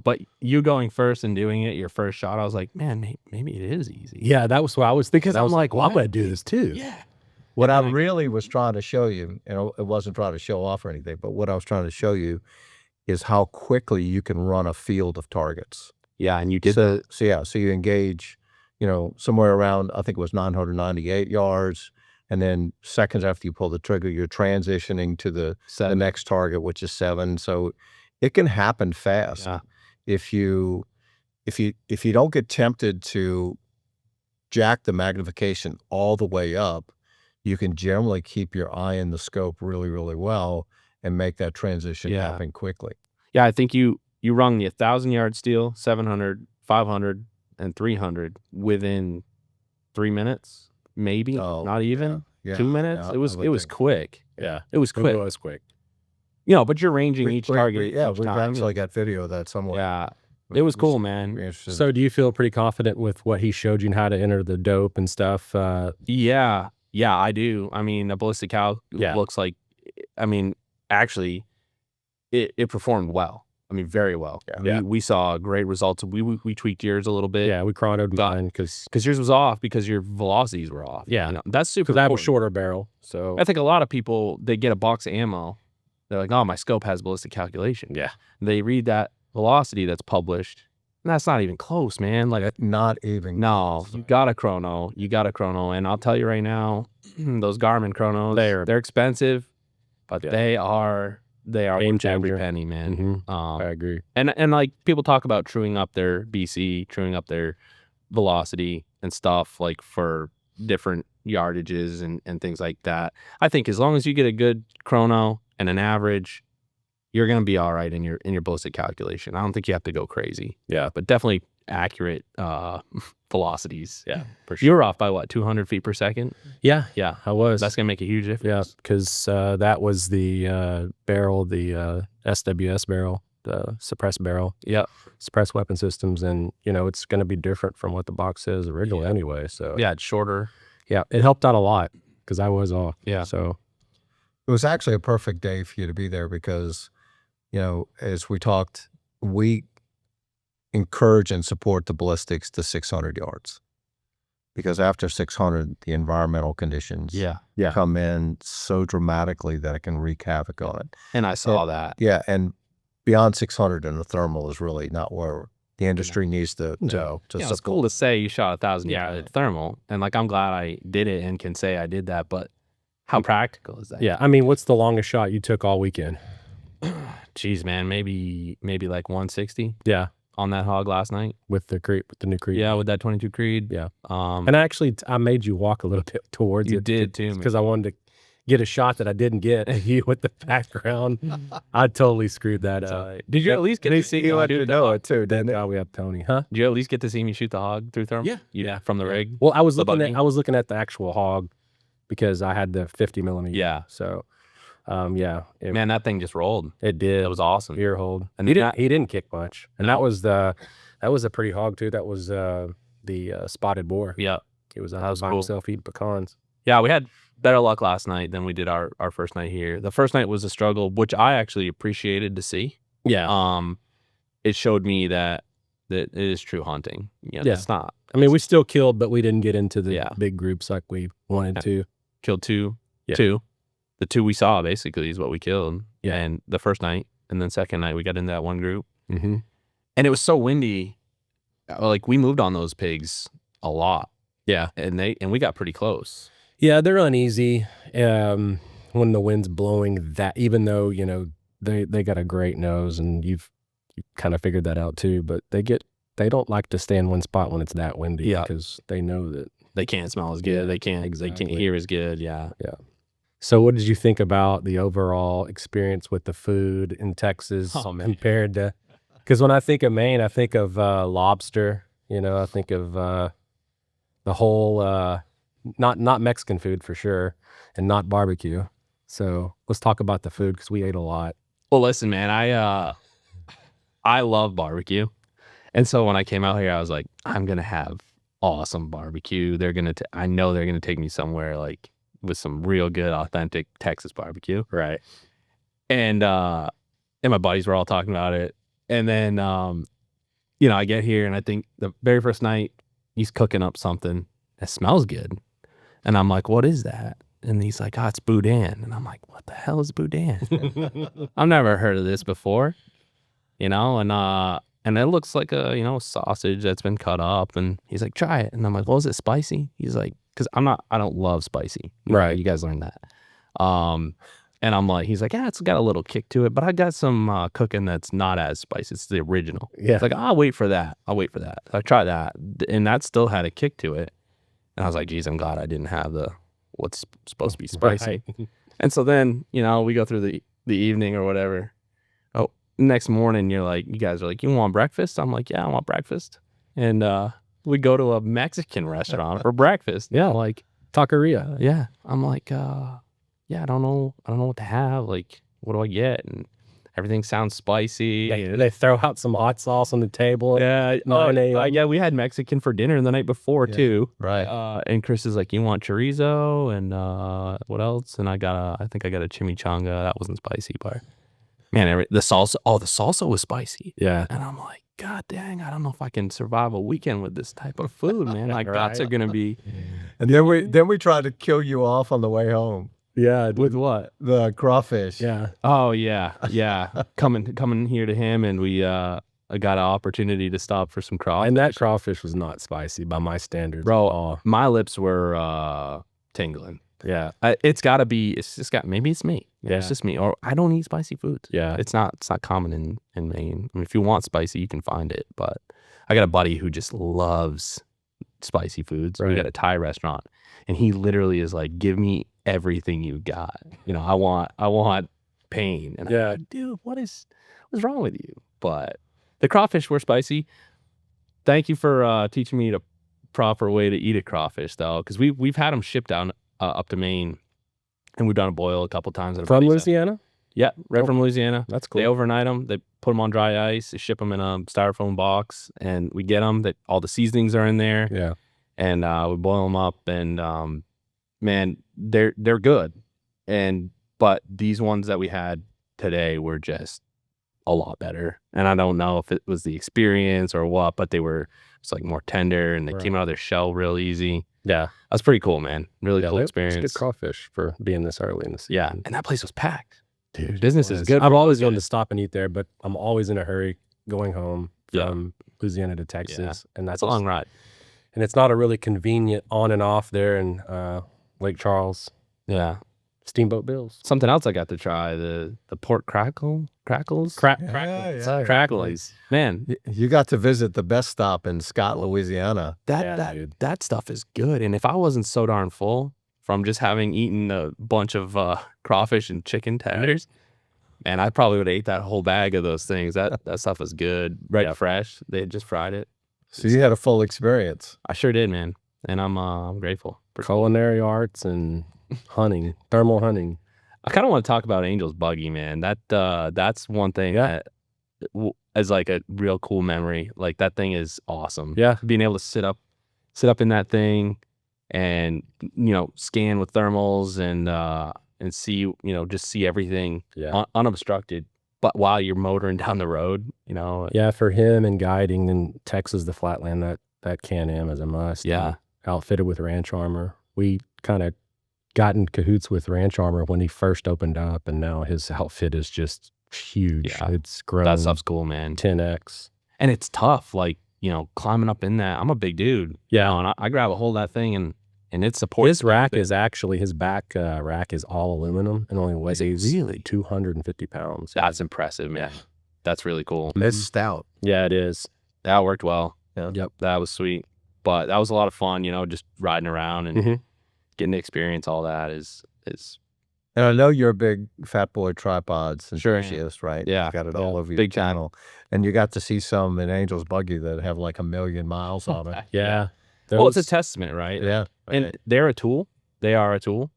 but you going first and doing it your first shot, I was like, man, maybe it is easy. Yeah, that was what I was thinking. Because I'm like, well, I'm going to do this too. Yeah. What I really was trying to show you, it wasn't trying to show off or anything, but what I was trying to show you is how quickly you can run a field of targets. Yeah, and you did So you engage, somewhere around, I think it was 998 yards, and then seconds after you pull the trigger, you're transitioning to the next target, which is 7. So it can happen fast. Yeah. If you don't get tempted to jack the magnification all the way up, you can generally keep your eye in the scope really, really well and make that transition happen quickly. Yeah, I think you rung the 1,000-yard steel, 700, 500, and 300 within 3 minutes, maybe, not even 2 minutes. Yeah, it was quick. Yeah, it was quick. It was quick. But you're ranging each target. We've actually got video of that somewhere. Yeah, it was cool, man. So do you feel pretty confident with what he showed you and how to enter the dope and stuff? Yeah, I do. I mean, a ballistic calc looks like, actually, it performed well. I mean, very well. Yeah. We saw great results. We tweaked yours a little bit. Yeah, we chronoed mine because yours was off because your velocities were off. Yeah. That's super Because I have a important. shorter barrel. So I think a lot of people, they get a box of ammo. They're like, oh, my scope has ballistic calculation. Yeah. They read that velocity that's published. And that's not even close, man. Like, not even. No, you got a chrono. And I'll tell you right now, those Garmin chronos, they're expensive, but they are game worth every changer. penny, man. I agree. And like people talk about truing up their BC, truing up their velocity and stuff like for different yardages and things like that. I think as long as you get a good chrono and an average, you're going to be all right in your ballistic calculation. I don't think you have to go crazy. Yeah. But definitely accurate velocities. Yeah, for sure. You were off by what, 200 feet per second? Yeah, Yeah, I was. that's gonna make a huge Yeah, difference. because that was the barrel, the SWS barrel, the suppressed barrel. Yeah, Suppressed weapon systems, and it's going to be different from what the box says originally anyway. So yeah, it's shorter. yeah, it helped out a lot because I was off. Yeah. So It was actually a perfect day for you to be there because, as we talked, we encourage and support the ballistics to 600 yards because after 600, the environmental conditions Yeah, come in so dramatically that it can wreak havoc on it. and I saw that. Yeah, and beyond 600 and the thermal is really not where the industry needs to No. to It's support. cool to say you shot 1,000 Yeah. yards at thermal, and like I'm glad I did it and can say I did that. But how practical is that? yeah, I mean, what's the longest shot you took all weekend? Jeez, man, maybe like 160 Yeah, on that hog last night. with the new Creed. Yeah, with that 22 Creed. Yeah. And And actually, I made you walk a little bit towards you it. did too, man. because I wanted to get a shot that I didn't get. And you with the background, I totally screwed that up. Did you at least get to see me shoot the hog? it too, Thank God we have Tony, huh? Did you at least get to see me shoot the hog through thermal? Yeah. Yeah, from the rig. Well, I was The looking buggy? at the actual hog because I had the 50 millimeter. Yeah. So, yeah, Man, that thing just rolled. it did. That was awesome. Ear hold, And and then he didn't kick much, and that was a pretty hog too. That was the spotted boar. Yeah. He was That out was by cool. himself eating pecans. Yeah, we had better luck last night than we did our first night here. The first night was a struggle, which I actually appreciated to see. Yeah, It showed me that it is true hunting. Yeah, Yeah. it's not. I mean, we still killed, but we didn't get into the Yeah. big groups like we wanted to. Killed two. Yeah. The two we saw basically is what we killed. Yeah. And the first night, and then second night we got into that one group, Mm-hmm. and it was so windy. Like we moved on those pigs a lot. Yeah, And we got pretty close. yeah, they're uneasy when the wind's blowing. That even though they got a great nose, and you kind of figured that out too. But they don't like to stay in one spot when it's that windy. Yeah. because they know that. They can't smell as good. Yeah, They can't exactly. hear as good. Yeah. So, what did you think about the overall experience with the food in Texas Oh, man. compared to? Because when I think of Maine, I think of lobster. I think of the whole not Mexican food for sure, and not barbecue. So let's talk about the food because we ate a lot. Well, listen, man, I love barbecue, and so when I came out here, I was like, I'm gonna have awesome barbecue. I know they're gonna take me somewhere like with some real good, authentic Texas barbecue, Right. and my buddies were all talking about it, and then I get here and I think the very first night he's cooking up something that smells good, and I'm like, what is that? And he's like, it's boudin. And I'm like, what the hell is boudin? I've never heard of this before, and it looks like a, sausage that's been cut up. And he's like, try it. And I'm like, well, is it spicy? He's like, because I don't love spicy. Right. You guys learned that. And I'm like, he's like, it's got a little kick to it, but I got some cooking that's not as spicy. It's the original. Yeah. It's like, I'll wait for that. So I tried that, and that still had a kick to it. And I was like, geez, I'm glad I didn't have what's supposed to be spicy. Right. And so then, we go through the evening or whatever. Oh, next morning, you guys are like, you want breakfast? I'm like, yeah, I want breakfast. And we go to a Mexican restaurant for breakfast. Yeah. I'm like, Taqueria. yeah. I'm like, yeah, I don't know what to have. Like, what do I get? And everything sounds spicy. They throw out some hot sauce on the table. Yeah. 9 a.m. Yeah, we had Mexican for dinner the night before too. Right. And Chris is like, you want chorizo and what else? And I think I got a chimichanga. That wasn't spicy, but man, the salsa. Oh, the salsa was spicy. Yeah. And I'm like, God dang, I don't know if I can survive a weekend with this type of food, man. My guts Right. are gonna be And then we tried to kill you off on the way home. Yeah. with what? The crawfish. Yeah. Oh yeah. coming here to him, and we got an opportunity to stop for some crawfish. And that crawfish was not spicy by my standards. Bro, Oh, my lips were tingling. yeah. It's got to be. It's just got. Maybe it's me. Yeah. It's just me. Or I don't eat spicy foods. Yeah. It's not common in Maine. I mean, if you want spicy, you can find it. But I got a buddy who just loves spicy foods. We Right. got a Thai restaurant, and he literally is like, "Give me everything you got. I want pain." And Yeah. I'm like, dude, what's wrong with you? But the crawfish were spicy. thank you for teaching me the proper way to eat a crawfish, though, because we've had them shipped down up to Maine, and we've done a boil a couple times. From Louisiana? Yeah, right from Louisiana. That's cool. They overnight them. They put them on dry ice. They ship them in a styrofoam box, and we get them. That all the seasonings are in there. Yeah. And we boil them up, and man, they're good. But these ones that we had today were just a lot better. And I don't know if it was the experience or what, but they were just like more tender, and they came out of their shell real easy. Yeah, that's pretty cool, man. Really cool experience. It's good crawfish for being this early in the season. Yeah, and that place was packed. Dude, business is good. I've always wanted to stop and eat there, but I'm always in a hurry going home from Louisiana to Texas, and that's a long ride. And it's not a really convenient on and off there in Lake Charles. Yeah, Steamboat Bills. Something else I got to try, the pork crackles. Crackles. Man, you got to visit the best stop in Scott, Louisiana. That stuff is good. And if I wasn't so darn full from just having eaten a bunch of crawfish and chicken tenders, man, I probably would have ate that whole bag of those things. That stuff is good, fresh. They had just fried it. So you had a full experience. I sure did, man, and I'm grateful for culinary arts and hunting, thermal hunting. I kind of want to talk about Angel's buggy, man. That's one thing that is like a real cool memory. Like that thing is awesome. Yeah, being able to sit up in that thing, and scan with thermals and see just see everything unobstructed. But while you're motoring down the road, Yeah, for him and guiding in Texas, the flatland, that Can-Am is a must. Yeah. Outfitted with ranch armor. We kind of got in cahoots with ranch armor when he first opened up, and now his outfit is just huge. Yeah. It's grown. That stuff's cool, man. 10x. And it's tough, like, climbing up in that. I'm a big dude. Yeah. And I grab a hold of that thing, and it supports. His rack is actually, his back rack is all aluminum and only weighs really 250 pounds. That's impressive, man. That's really cool. It's stout. Yeah, it is. That worked well. Yeah. Yep. That was sweet. But that was a lot of fun, just riding around and getting to experience all that is. And I know you're a big Fat Boy tripods Sure enthusiast, right? Yeah. You got it all over your Big channel. And you got to see some in Angel's buggy that have like 1 million miles on it. Yeah. Well, it's a testament, right? Yeah. And they're a tool. They are a tool.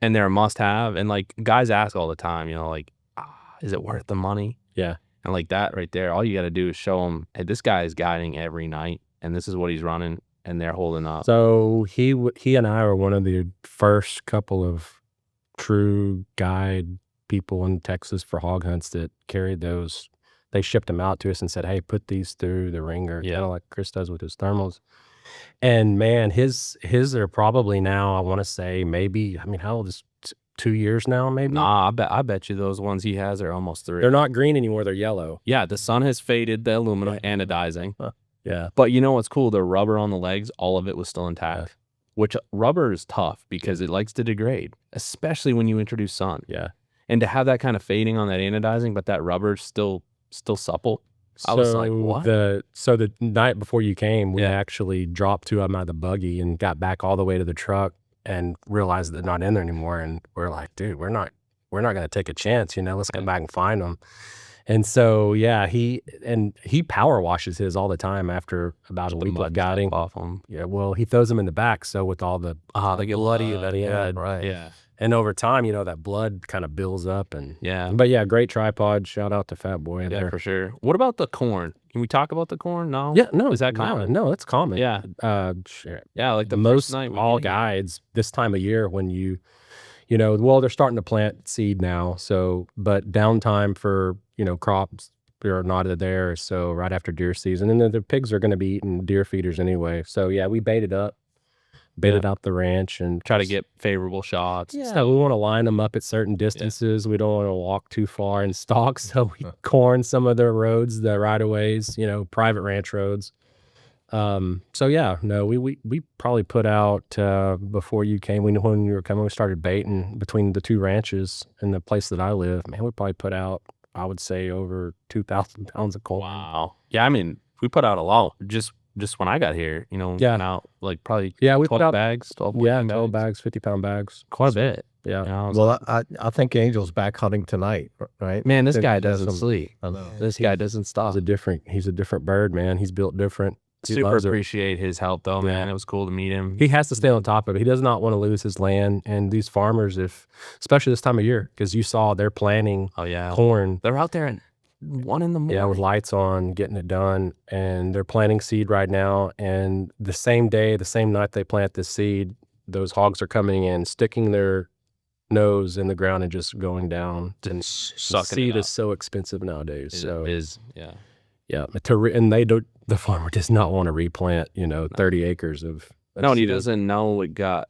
And they're a must-have. And, like, guys ask all the time, like, is it worth the money? Yeah. And, like, that right there, all you got to do is show them, hey, this guy is guiding every night, and this is what he's running, and they're holding up. So he and I were one of the first couple of true guide people in Texas for hog hunts that carried those. They shipped them out to us and said, hey, put these through the ringer, kind of like Chris does with his thermals. And man, his are probably now, I want to say maybe, how old is 2 years now, maybe? Nah, I bet you those ones he has are almost 3. They're not green anymore, they're yellow. Yeah, the sun has faded the aluminum anodizing. Yeah. But you know what's cool? The rubber on the legs, all of it was still intact. Which rubber is tough because it likes to degrade, especially when you introduce sun. Yeah. And to have that kind of fading on that anodizing, but that rubber's still supple. I was like, what? So the night before you came, we actually dropped 2 of them out of the buggy and got back all the way to the truck and realized they're not in there anymore. And we're like, dude, we're not going to take a chance, let's come back and find them. And so, yeah, he power washes his all the time after about a week of guiding. Off them. Yeah, well, he throws them in the back. So with all the they get bloody that he had. Right. Yeah. And over time, that blood kind of builds up. And yeah. But yeah, great tripod. Shout out to Fat Boy. Yeah, there. for sure. What about the corn? Can we talk about the corn? No? Yeah, no. Is that common? No, it's common. Yeah. Yeah, like the most night all guides this time of year when well, they're starting to plant seed now. So, but downtime for, crops are not there. So right after deer season, and then the pigs are going to be eating deer feeders anyway. So yeah, we baited out the ranch and try to get favorable shots. Yeah, so we want to line them up at certain distances. We don't want to walk too far in stalk. So we corn some of the roads, the right of ways, private ranch roads. So yeah, no, we probably put out before you came. When you were coming, we started baiting between the 2 ranches and the place that I live. Man, we probably put out, I would say, over 2,000 pounds of corn. Wow. Yeah, we put out a lot. Just when I got here, out like probably we 12 put out bags, 12 12 bags, 50-pound bags, quite a bit. Yeah. Well, I think Angel's back hunting tonight, right? Man, this guy doesn't sleep. I know. This guy doesn't stop. He's a different bird, man. He's built different. super loves it. appreciate his help though, man. It was cool to meet him. He has to stay on top of it. He does not want to lose his land. And these farmers, especially this time of year, because you saw they're planting corn. They're out there at 1 a.m. Yeah, with lights on, getting it done. And they're planting seed right now. And the same day, the same night they plant this seed, those hogs are coming in, sticking their nose in the ground and just going down. And seed is so expensive nowadays. It is, yeah. Yeah, and the farmer does not want to replant, 30 acres of. No, and he doesn't know it got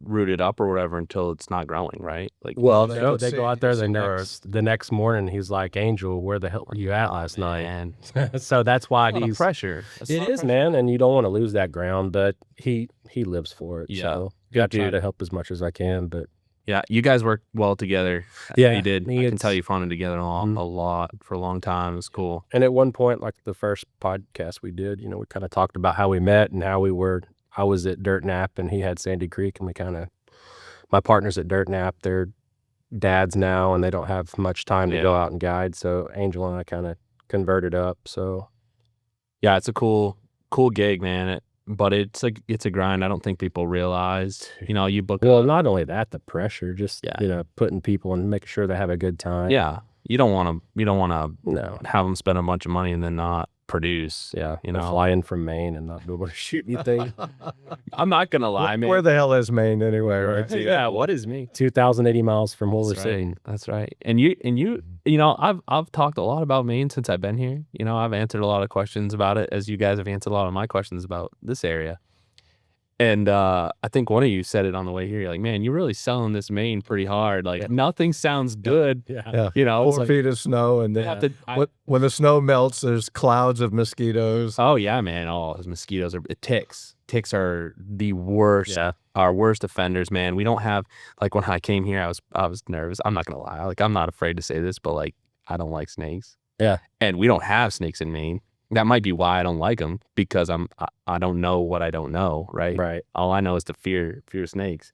rooted up or whatever until it's not growing, right? Like, well, they go out there the next morning. He's like, Angel, where the hell were you at last night? And so that's why he's pressure. It is, man, and you don't want to lose that ground, but he lives for it. Yeah, so got to help as much as I can, but. Yeah, you guys work well together. Yeah, you did. I can tell you farmed together a lot for a long time. It was cool. And at one point, like the first podcast we did, we kind of talked about how we met and how we were. I was at Dirt Nap and he had Sandy Creek, and my partners at Dirt Nap, they're dads now and they don't have much time to go out and guide. So Angel and I kind of converted up. So yeah, it's a cool gig, man. But it's a grind. I don't think people realized. You book. Well, not only that, the pressure, just putting people and making sure they have a good time. Yeah, you don't want to have them spend a bunch of money and then not produce. Yeah, fly in from Maine and not be able to shoot anything. I'm not gonna lie, man. Where the hell is Maine anyway? Right? Yeah, what is Maine? 2,080 miles from where we're sitting. That's right. And I've talked a lot about Maine since I've been here. I've answered a lot of questions about it, as you guys have answered a lot of my questions about this area. And I think one of you said it on the way here. You're like, man, you're really selling this Maine pretty hard. Like nothing sounds good. Yeah. 4 feet of snow, and then when the snow melts, there's clouds of mosquitoes. Oh yeah, man. Oh, those mosquitoes are ticks. Ticks are the worst. Yeah. Our worst offenders, man. We don't have, like, when I came here, I was nervous. I'm not gonna lie. Like, I'm not afraid to say this, but like, I don't like snakes. Yeah. And we don't have snakes in Maine. That might be why I don't like them, because I don't know what I don't know, right? Right. All I know is to fear snakes.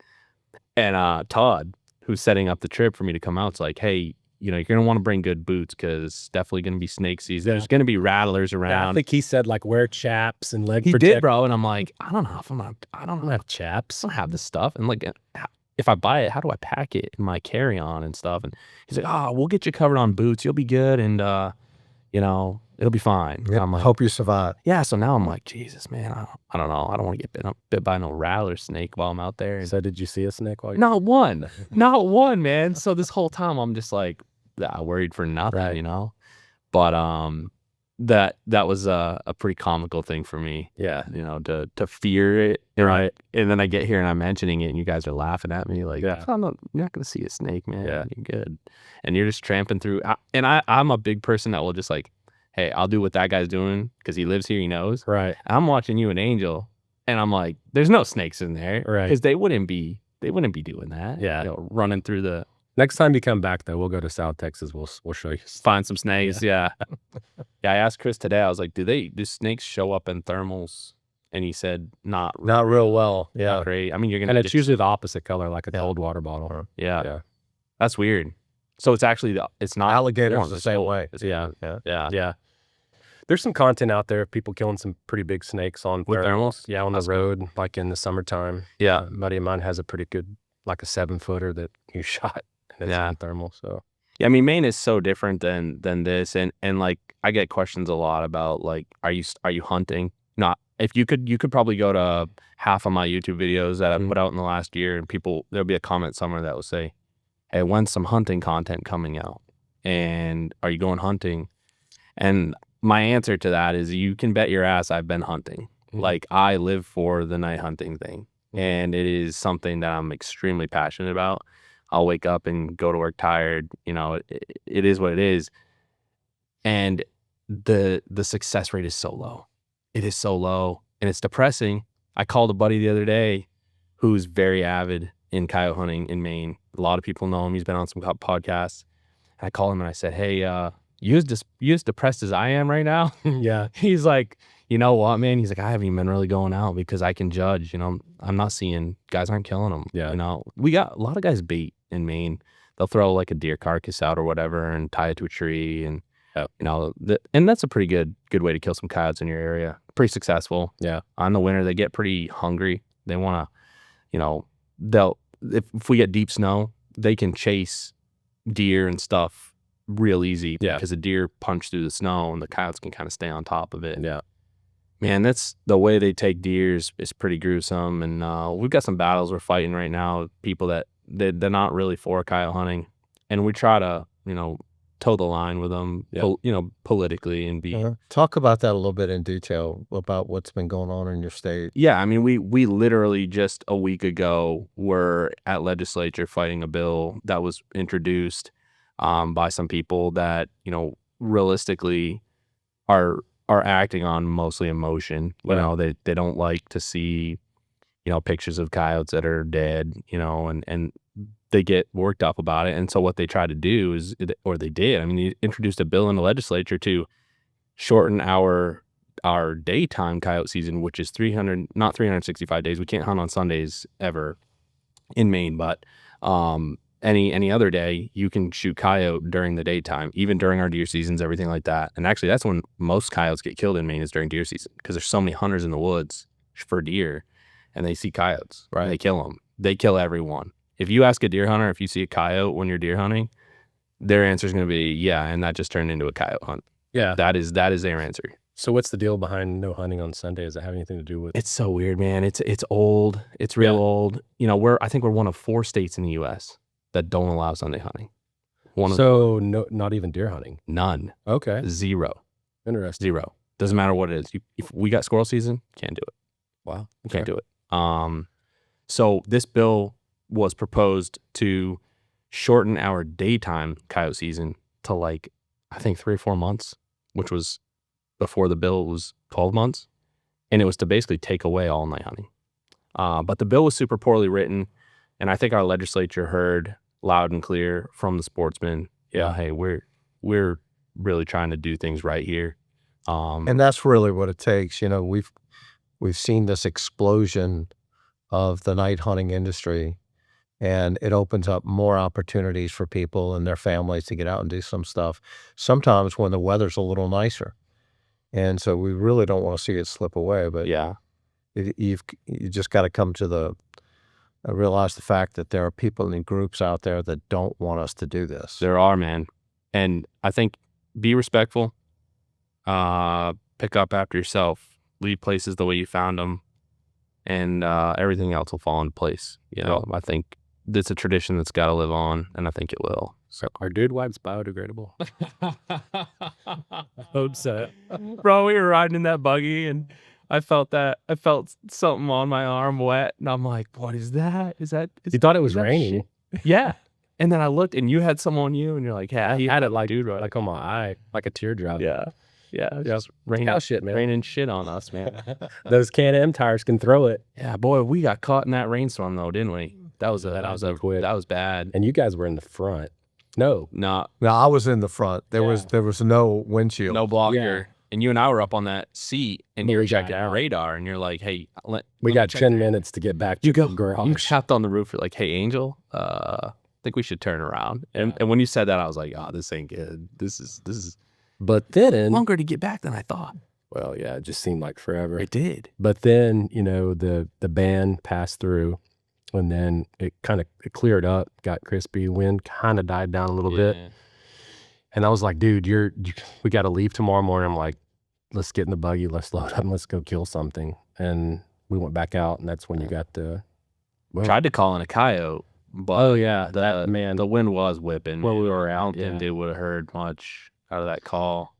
And Todd, who's setting up the trip for me to come out, is like, hey, you're gonna want to bring good boots because it's definitely gonna be snake season. There's gonna be rattlers around. Yeah, I think he said like wear chaps and leg. He did, bro. And I'm like, I don't know if I don't have chaps. I don't have this stuff. And like, if I buy it, how do I pack it in my carry-on and stuff? And he's like, we'll get you covered on boots. You'll be good, and it'll be fine. Yep, I'm like, hope you survive. Yeah. So now I'm like, Jesus, man, I don't know. I don't want to get bit by no rattler snake while I'm out there. So did you see a snake while you? Not one, man. So this whole time I'm just like, worried for nothing, But that was a pretty comical thing for me. Yeah. To fear it. Right. And then I get here and I'm mentioning it and you guys are laughing at me like, you're not gonna see a snake, man. Yeah. You're good. And you're just tramping through. And I'm a big person that will just like, hey, I'll do what that guy's doing because he lives here, he knows. Right. I'm watching you and Angel, and I'm like, there's no snakes in there, right? Because they wouldn't be doing that. Yeah, running through the. Next time you come back, though, we'll go to South Texas. We'll show you. Find some snakes. Yeah. Yeah. I asked Chris today. I was like, do snakes show up in thermals? And he said, not real well. Yeah. Not great. I mean, you're gonna. And it's usually the opposite color, like a cold water bottle. Yeah. Yeah. That's weird. So it's actually it's not alligators the same way. Yeah. There's some content out there of people killing some pretty big snakes on thermals. Yeah, on the road, like in the summertime. Yeah. A buddy of mine has a pretty good, like a 7-footer that you shot. And it's on thermal. So yeah, I mean, Maine is so different than this, and like I get questions a lot about like, are you hunting? Not if you could probably go to half of my YouTube videos that I put out in the last year, and there'll be a comment somewhere that will say, hey, when's some hunting content coming out? And are you going hunting? And my answer to that is you can bet your ass I've been hunting. Like, I live for the night hunting thing. And it is something that I'm extremely passionate about. I'll wake up and go to work tired. It is what it is. And the success rate is so low. It is so low. And it's depressing. I called a buddy the other day who's very avid in coyote hunting in Maine. A lot of people know him. He's been on some podcasts. I called him and I said, hey, you as depressed as I am right now? Yeah. He's like, you know what, man? He's like, I haven't even been really going out because I can judge. I'm not seeing guys aren't killing them. Yeah. We got a lot of guys bait in Maine. They'll throw like a deer carcass out or whatever and tie it to a tree. And Yep. You know, and that's a pretty good way to kill some coyotes in your area. Pretty successful. Yeah. On the winter, they get pretty hungry. They want to, you know, if we get deep snow, they can chase deer and stuff real easy because the deer punch through the snow and the coyotes can kind of stay on top of it. Yeah. Man, that's the way they take deer is pretty gruesome. And we've got some battles we're fighting right now with people that they're not really for coyote hunting. And we try to, you know, toe the line with them, you know, politically and be. Talk about that a little bit in detail about what's been going on in your state. Yeah, I mean, we literally just a week ago were at legislature fighting a bill that was introduced by some people that, you know, realistically are acting on mostly emotion. You know, they don't like to see, you know, pictures of coyotes that are dead, you know, and they get worked up about it. And so what they try to do is, or they did, I mean, they introduced a bill in the legislature to shorten our daytime coyote season, which is 365 days. We can't hunt on Sundays ever in Maine, but any other day you can shoot coyote during the daytime, even during our deer seasons, everything like that. And actually that's when most coyotes get killed in Maine, is during deer season, because there's so many hunters in the woods for deer and they see coyotes, right? They kill them. They kill everyone. If you ask a deer hunter if you see a coyote when you're deer hunting, their answer is going to be, yeah, and that just turned into a coyote hunt. Yeah. That is their answer. So what's the deal behind no hunting on Sunday? Does it have anything to do with? It's so weird, man. It's old. It's real old. You know, I think we're one of 4 states in the U.S. that don't allow Sunday hunting. Not even deer hunting? None. Okay. 0. Interesting. 0. Doesn't matter what it is. If we got squirrel season, can't do it. Wow. Can't do it. So this bill was proposed to shorten our daytime coyote season to, like, I think 3 or 4 months, which was before the bill was 12 months. And it was to basically take away all night hunting. But the bill was super poorly written. And I think our legislature heard loud and clear from the sportsmen, hey, we're really trying to do things right here. And that's really what it takes. You know, we've seen this explosion of the night hunting industry, and it opens up more opportunities for people and their families to get out and do some stuff, sometimes when the weather's a little nicer. And so we really don't want to see it slip away. But you just got to come to realize the fact that there are people in groups out there that don't want us to do this. There are, man. And I think be respectful, pick up after yourself, leave places the way you found them, and everything else will fall into place. You know, I think it's a tradition that's got to live on, and I think it will. So are dude wipes biodegradable? I hope so. Bro, we were riding in that buggy, and I felt something on my arm wet, and I'm like, what is that? You thought it was raining? Yeah. And then I looked, and you had some on you, and you're like, yeah. He had it like, dude, like on my eye, like a teardrop. Yeah. Just raining, cow shit, man. Raining shit on us, man. Those Can-Am tires can throw it. Yeah, boy, we got caught in that rainstorm though, didn't we? That was bad. And you guys were in the front. No, I was in the front. There was no windshield, no blocker, and you and I were up on that seat, and you checked our radar, and you're like, "Hey, we got 10 minutes to get back to the garage." You tapped on the roof. You're like, "Hey, Angel, I think we should turn around." And when you said that, I was like, "Oh, this ain't good. This is." But then longer to get back than I thought. Well, yeah, it just seemed like forever. It did. But then, you know, the band passed through, and then it cleared up, got crispy. Wind kind of died down a little bit. And I was like, dude, we got to leave tomorrow morning. I'm like, let's get in the buggy, let's load up, and let's go kill something. And we went back out, and that's when you got tried to call in a coyote. But the wind was whipping. Well, we were out. I don't think they would have heard much out of that call.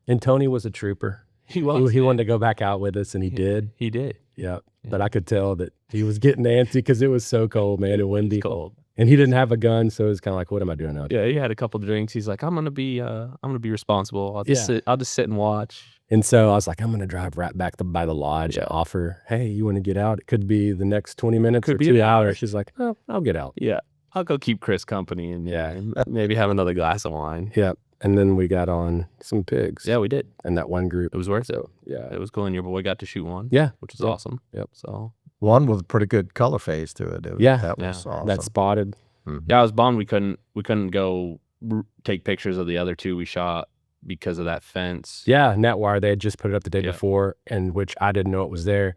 And Tony was a trooper. He wanted to go back out with us, and he did. He did. Yeah. But I could tell that he was getting antsy because it was so cold, man, and windy. Cold. And he didn't have a gun, so it was kind of like, what am I doing out here? Yeah, he had a couple of drinks. He's like, I'm gonna be responsible. I'll just sit and watch. And so I was like, I'm gonna drive right back by the lodge and offer, hey, you want to get out? It could be the next 20 minutes or 2 hours. She's like, oh, I'll get out. Yeah, I'll go keep Chris company and maybe have another glass of wine. Yeah. And then we got on some pigs. Yeah, we did. And that one group. It was worth it. Yeah, it was cool. And your boy got to shoot one. Yeah. Which is awesome. Yep. So one with a pretty good color phase to it. That was awesome. That spotted. Mm-hmm. Yeah, I was bummed we couldn't go take pictures of the other 2 we shot because of that fence. Yeah, net wire. They had just put it up the day before, and which I didn't know it was there.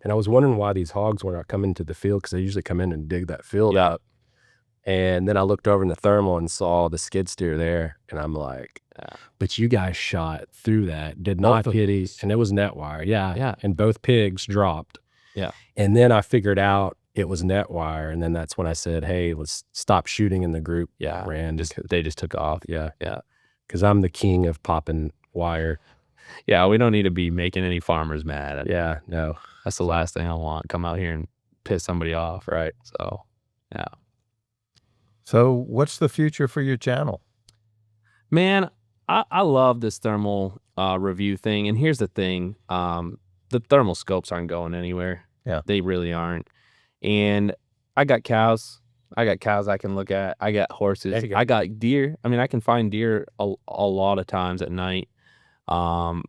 And I was wondering why these hogs were not coming to the field, because they usually come in and dig that field up. And then I looked over in the thermal and saw the skid steer there, and I'm like, but you guys shot through that, did not hit, and it was net wire. Yeah. And both pigs dropped. Yeah. And then I figured out it was net wire, and then that's when I said, hey, let's stop shooting in the group. Yeah. Ran. They just took off. Yeah. Because I'm the king of popping wire. Yeah, we don't need to be making any farmers mad. Yeah, no. That's the last thing I want. Come out here and piss somebody off. Right. So, yeah. So what's the future for your channel? Man, I love this thermal review thing. And here's the thing. The thermal scopes aren't going anywhere. Yeah. They really aren't. And I got cows. I can look at. I got horses. I got deer. I mean, I can find deer a lot of times at night. And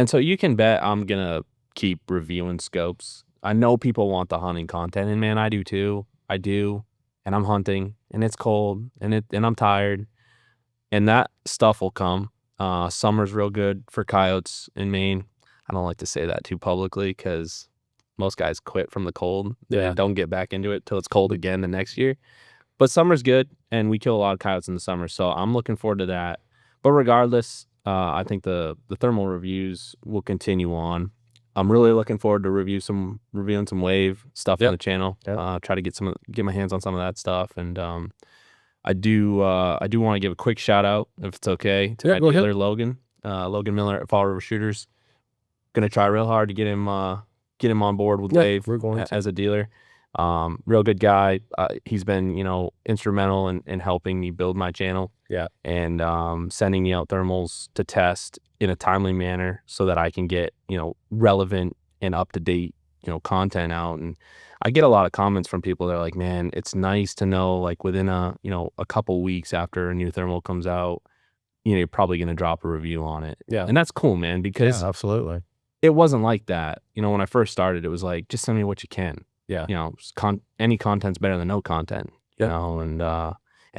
so you can bet I'm going to keep reviewing scopes. I know people want the hunting content, and man, I do too. I do. And I'm hunting, and it's cold, and I'm tired. And that stuff will come. Summer's real good for coyotes in Maine. I don't like to say that too publicly because most guys quit from the cold. Yeah. They don't get back into it till it's cold again the next year. But summer's good, and we kill a lot of coyotes in the summer, so I'm looking forward to that. But regardless, I think the thermal reviews will continue on. I'm really looking forward to reviewing some wave stuff on the channel. Try to get my hands on some of that stuff, and I do want to give a quick shout out, if it's okay, to my dealer Logan Miller at Fall River Shooters. Gonna try real hard to get him on board with wave as a dealer. Real good guy. He's been instrumental in helping me build my channel. Yeah, and sending me out thermals to test in a timely manner so that I can get relevant and up to date content out. And I get a lot of comments from people that are like, man, it's nice to know like within a couple weeks after a new thermal comes out, you're probably gonna drop a review on it. Yeah, and that's cool, man, because absolutely. It wasn't like that. When I first started, it was like, just send me what you can. Yeah. Any content's better than no content. And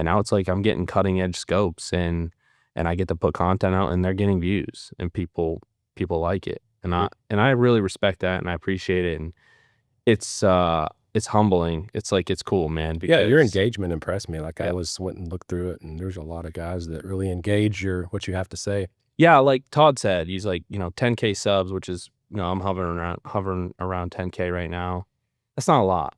now it's like I'm getting cutting edge scopes and I get to put content out and they're getting views and people like it. And I really respect that and I appreciate it. And it's humbling. It's like, it's cool, man. Because your engagement impressed me. Like I went and looked through it, and there's a lot of guys that really engage what you have to say. Yeah, like Todd said, he's like, 10K subs, which is, I'm hovering around 10K right now. That's not a lot.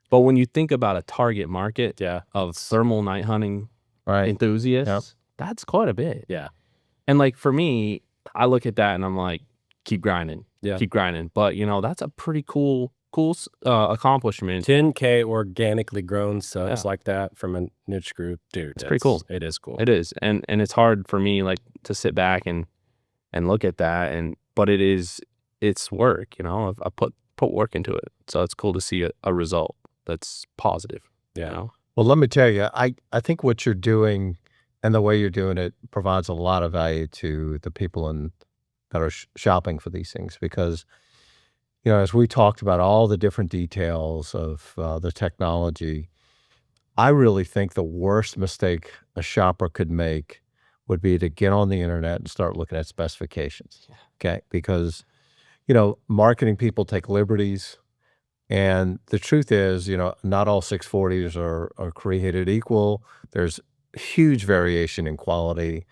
But when you think about a target market of thermal night hunting enthusiasts, that's quite a bit. Yeah. And like for me, I look at that and I'm like, keep grinding. Yeah. Keep grinding. But that's a pretty cool accomplishment. 10K organically grown subs like that from a niche group, dude. It's pretty cool. It is cool. It is. And it's hard for me like to sit back and look at that but it's work, I put work into it. So it's cool to see a result that's positive. Yeah. Well, let me tell you, I think what you're doing and the way you're doing it provides a lot of value to the people that are shopping for these things, because as we talked about all the different details of the technology, I really think the worst mistake a shopper could make would be to get on the internet and start looking at specifications. Okay. Because, marketing people take liberties. And the truth is, not all 640s are created equal. There's huge variation in quality,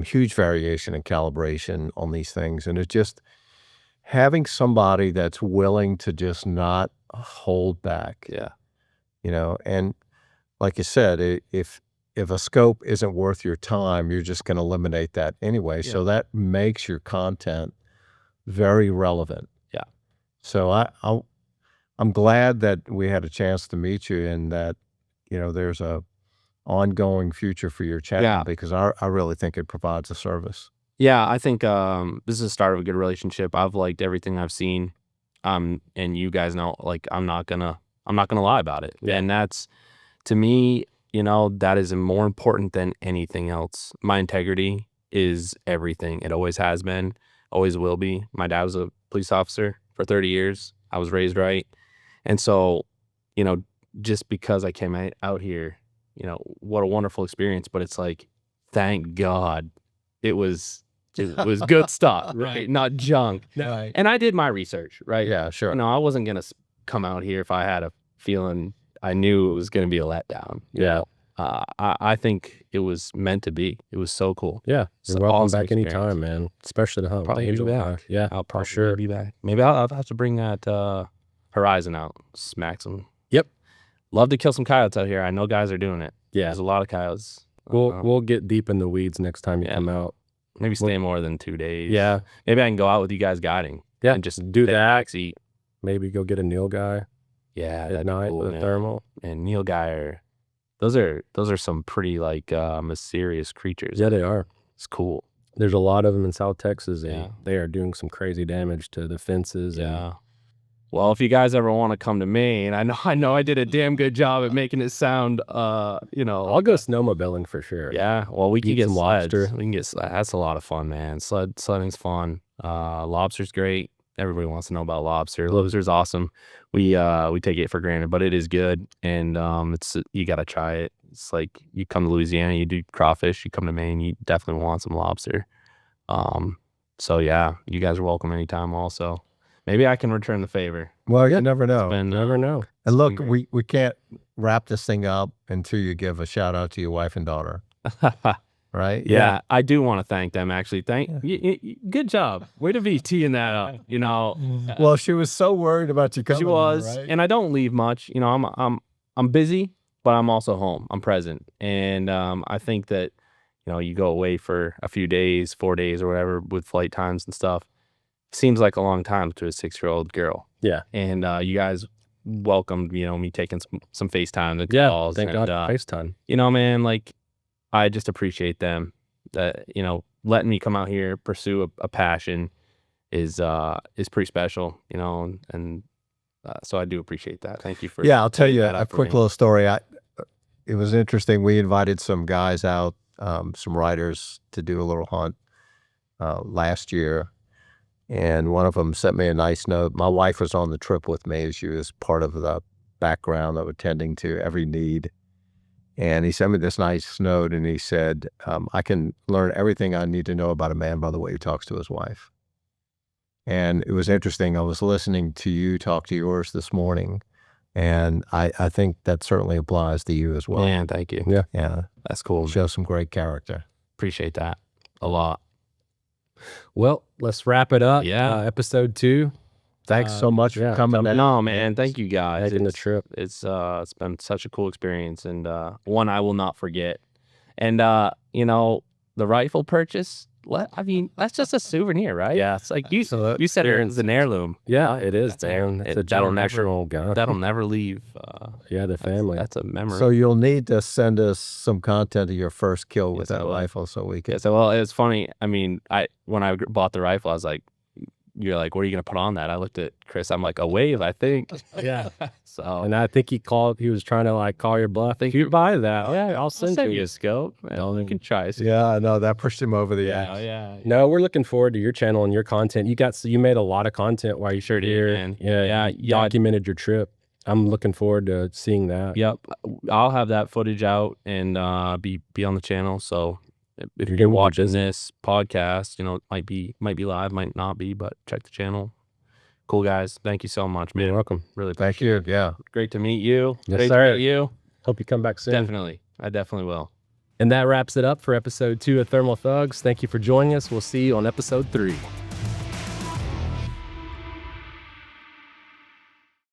huge variation in calibration on these things. And it's just having somebody that's willing to just not hold back. Yeah. And like you said, if a scope isn't worth your time, you're just going to eliminate that anyway. Yeah. So that makes your content very relevant. Yeah. So I'm glad that we had a chance to meet you and that, there's a ongoing future for your channel because I really think it provides a service. Yeah, I think this is the start of a good relationship. I've liked everything I've seen. And you guys know, like, I'm not gonna lie about it. Yeah. And that's, to me, that is more important than anything else. My integrity is everything. It always has been, always will be. My dad was a police officer for 30 years. I was raised right. And so, just because I came out here, what a wonderful experience. But it's like, thank God it was good stuff, right? Not junk. Right. And I did my research, right? Yeah, sure. You know, I wasn't gonna come out here if I had a feeling I knew it was gonna be a letdown. Yeah. I think it was meant to be. It was so cool. Yeah. You're So welcome awesome back anytime, man. Especially to hunt. Probably with be Angel. back. Yeah, I'll for probably sure. be back. Maybe I'll have to bring that Horizon out, smack some. Yep. Love to kill some coyotes out here. I know guys are doing it. Yeah. There's a lot of coyotes. We'll get deep in the weeds next time you come out. Maybe stay more than 2 days. Yeah. Maybe I can go out with you guys guiding. Yeah. And just do that. Eat. Maybe go get a Neil guy Yeah. at night cool, with a man. thermal. And Neil guy those are some pretty like mysterious creatures. Yeah, they are. It's cool. There's a lot of them in South Texas. Yeah. They are doing some crazy damage to the fences. Yeah. Well, if you guys ever want to come to Maine, I know I did a damn good job at making it sound, you know. I'll go snowmobiling for sure. Yeah. Well, we can Eat get some sleds. lobster. We can get that's a lot of fun, man. Sledding's fun. Lobster's great. Everybody wants to know about lobster. Lobster's awesome. We take it for granted, but it is good, and it's you got to try it. It's like you come to Louisiana, you do crawfish. You come to Maine, you definitely want some lobster. So yeah, you guys are welcome anytime. Also, maybe I can return the favor. Well, you never know. Never know. And look, we can't wrap this thing up until you give a shout out to your wife and daughter, right? Yeah, I do want to thank them. Actually, good job. Way to be teeing that up. You know, Well, she was so worried about you coming. she was, right? and I don't leave much. You know, I'm busy, but I'm also home. I'm present, and I think that, you know, you go away for a few days, 4 days or whatever with flight times and stuff. Seems like a long time to a 6-year-old girl. Yeah. And you guys welcomed, you know, me taking some FaceTime and Yeah. calls. Thank and, God for FaceTime. you know, man, like I just appreciate them. That, you know, letting me come out here, pursue a passion is pretty special, you know, and so I do appreciate that. Thank you for. Yeah, I'll tell you that a up for quick me. little story. It was interesting. We invited some guys out, some riders, to do a little hunt last year. And one of them sent me a nice note. My wife was on the trip with me. She was part of the background of attending to every need. And he sent me this nice note, and he said, I can learn everything I need to know about a man by the way he talks to his wife. And it was interesting. I was listening to you talk to yours this morning, and I think that certainly applies to you as well. Man, thank you. Yeah. Yeah. That's cool. Show some great character. Appreciate that a lot. Well, let's wrap it up. Yeah. Episode 2. Thanks so much for coming. No, man, thank you guys. Taking the trip. It's been such a cool experience, and one I will not forget. And you know, the rifle purchase. I mean, that's just a souvenir, right? Yeah. It's like you said it was an heirloom. Yeah, it is, Dan. It's a generational gun. That'll never leave. Yeah, the family. That's a memory. So you'll need to send us some content of your first kill with Yes, I that will. rifle so we can. Yeah, so well, it's funny. I mean, when I bought the rifle, I was like, "You're like, what are you gonna put on that?" I looked at Chris. I'm like, "A wave, I think." Yeah. So And I think he was trying to like call your bluff. Think you buy that? Yeah, I'll send you. a scope. You can try it. Yeah, I know that pushed him over the edge. Yeah. No, we're looking forward to your channel and your content. You made a lot of content while you Sure were did, here. man. Yeah, documented your trip. I'm looking forward to seeing that. Yep. I'll have that footage out and be on the channel. So if You're you're gonna be watching busy. this podcast, you know, it might be live, might not be, but check the channel. Cool guys. Thank you so much, man. You're welcome. Really Thank you. Yeah. great to meet you. Yes, great sir. to meet you. Hope you come back soon. Definitely. I definitely will. And that wraps it up for episode 2 of Thermal Thugs. Thank you for joining us. We'll see you on episode 3.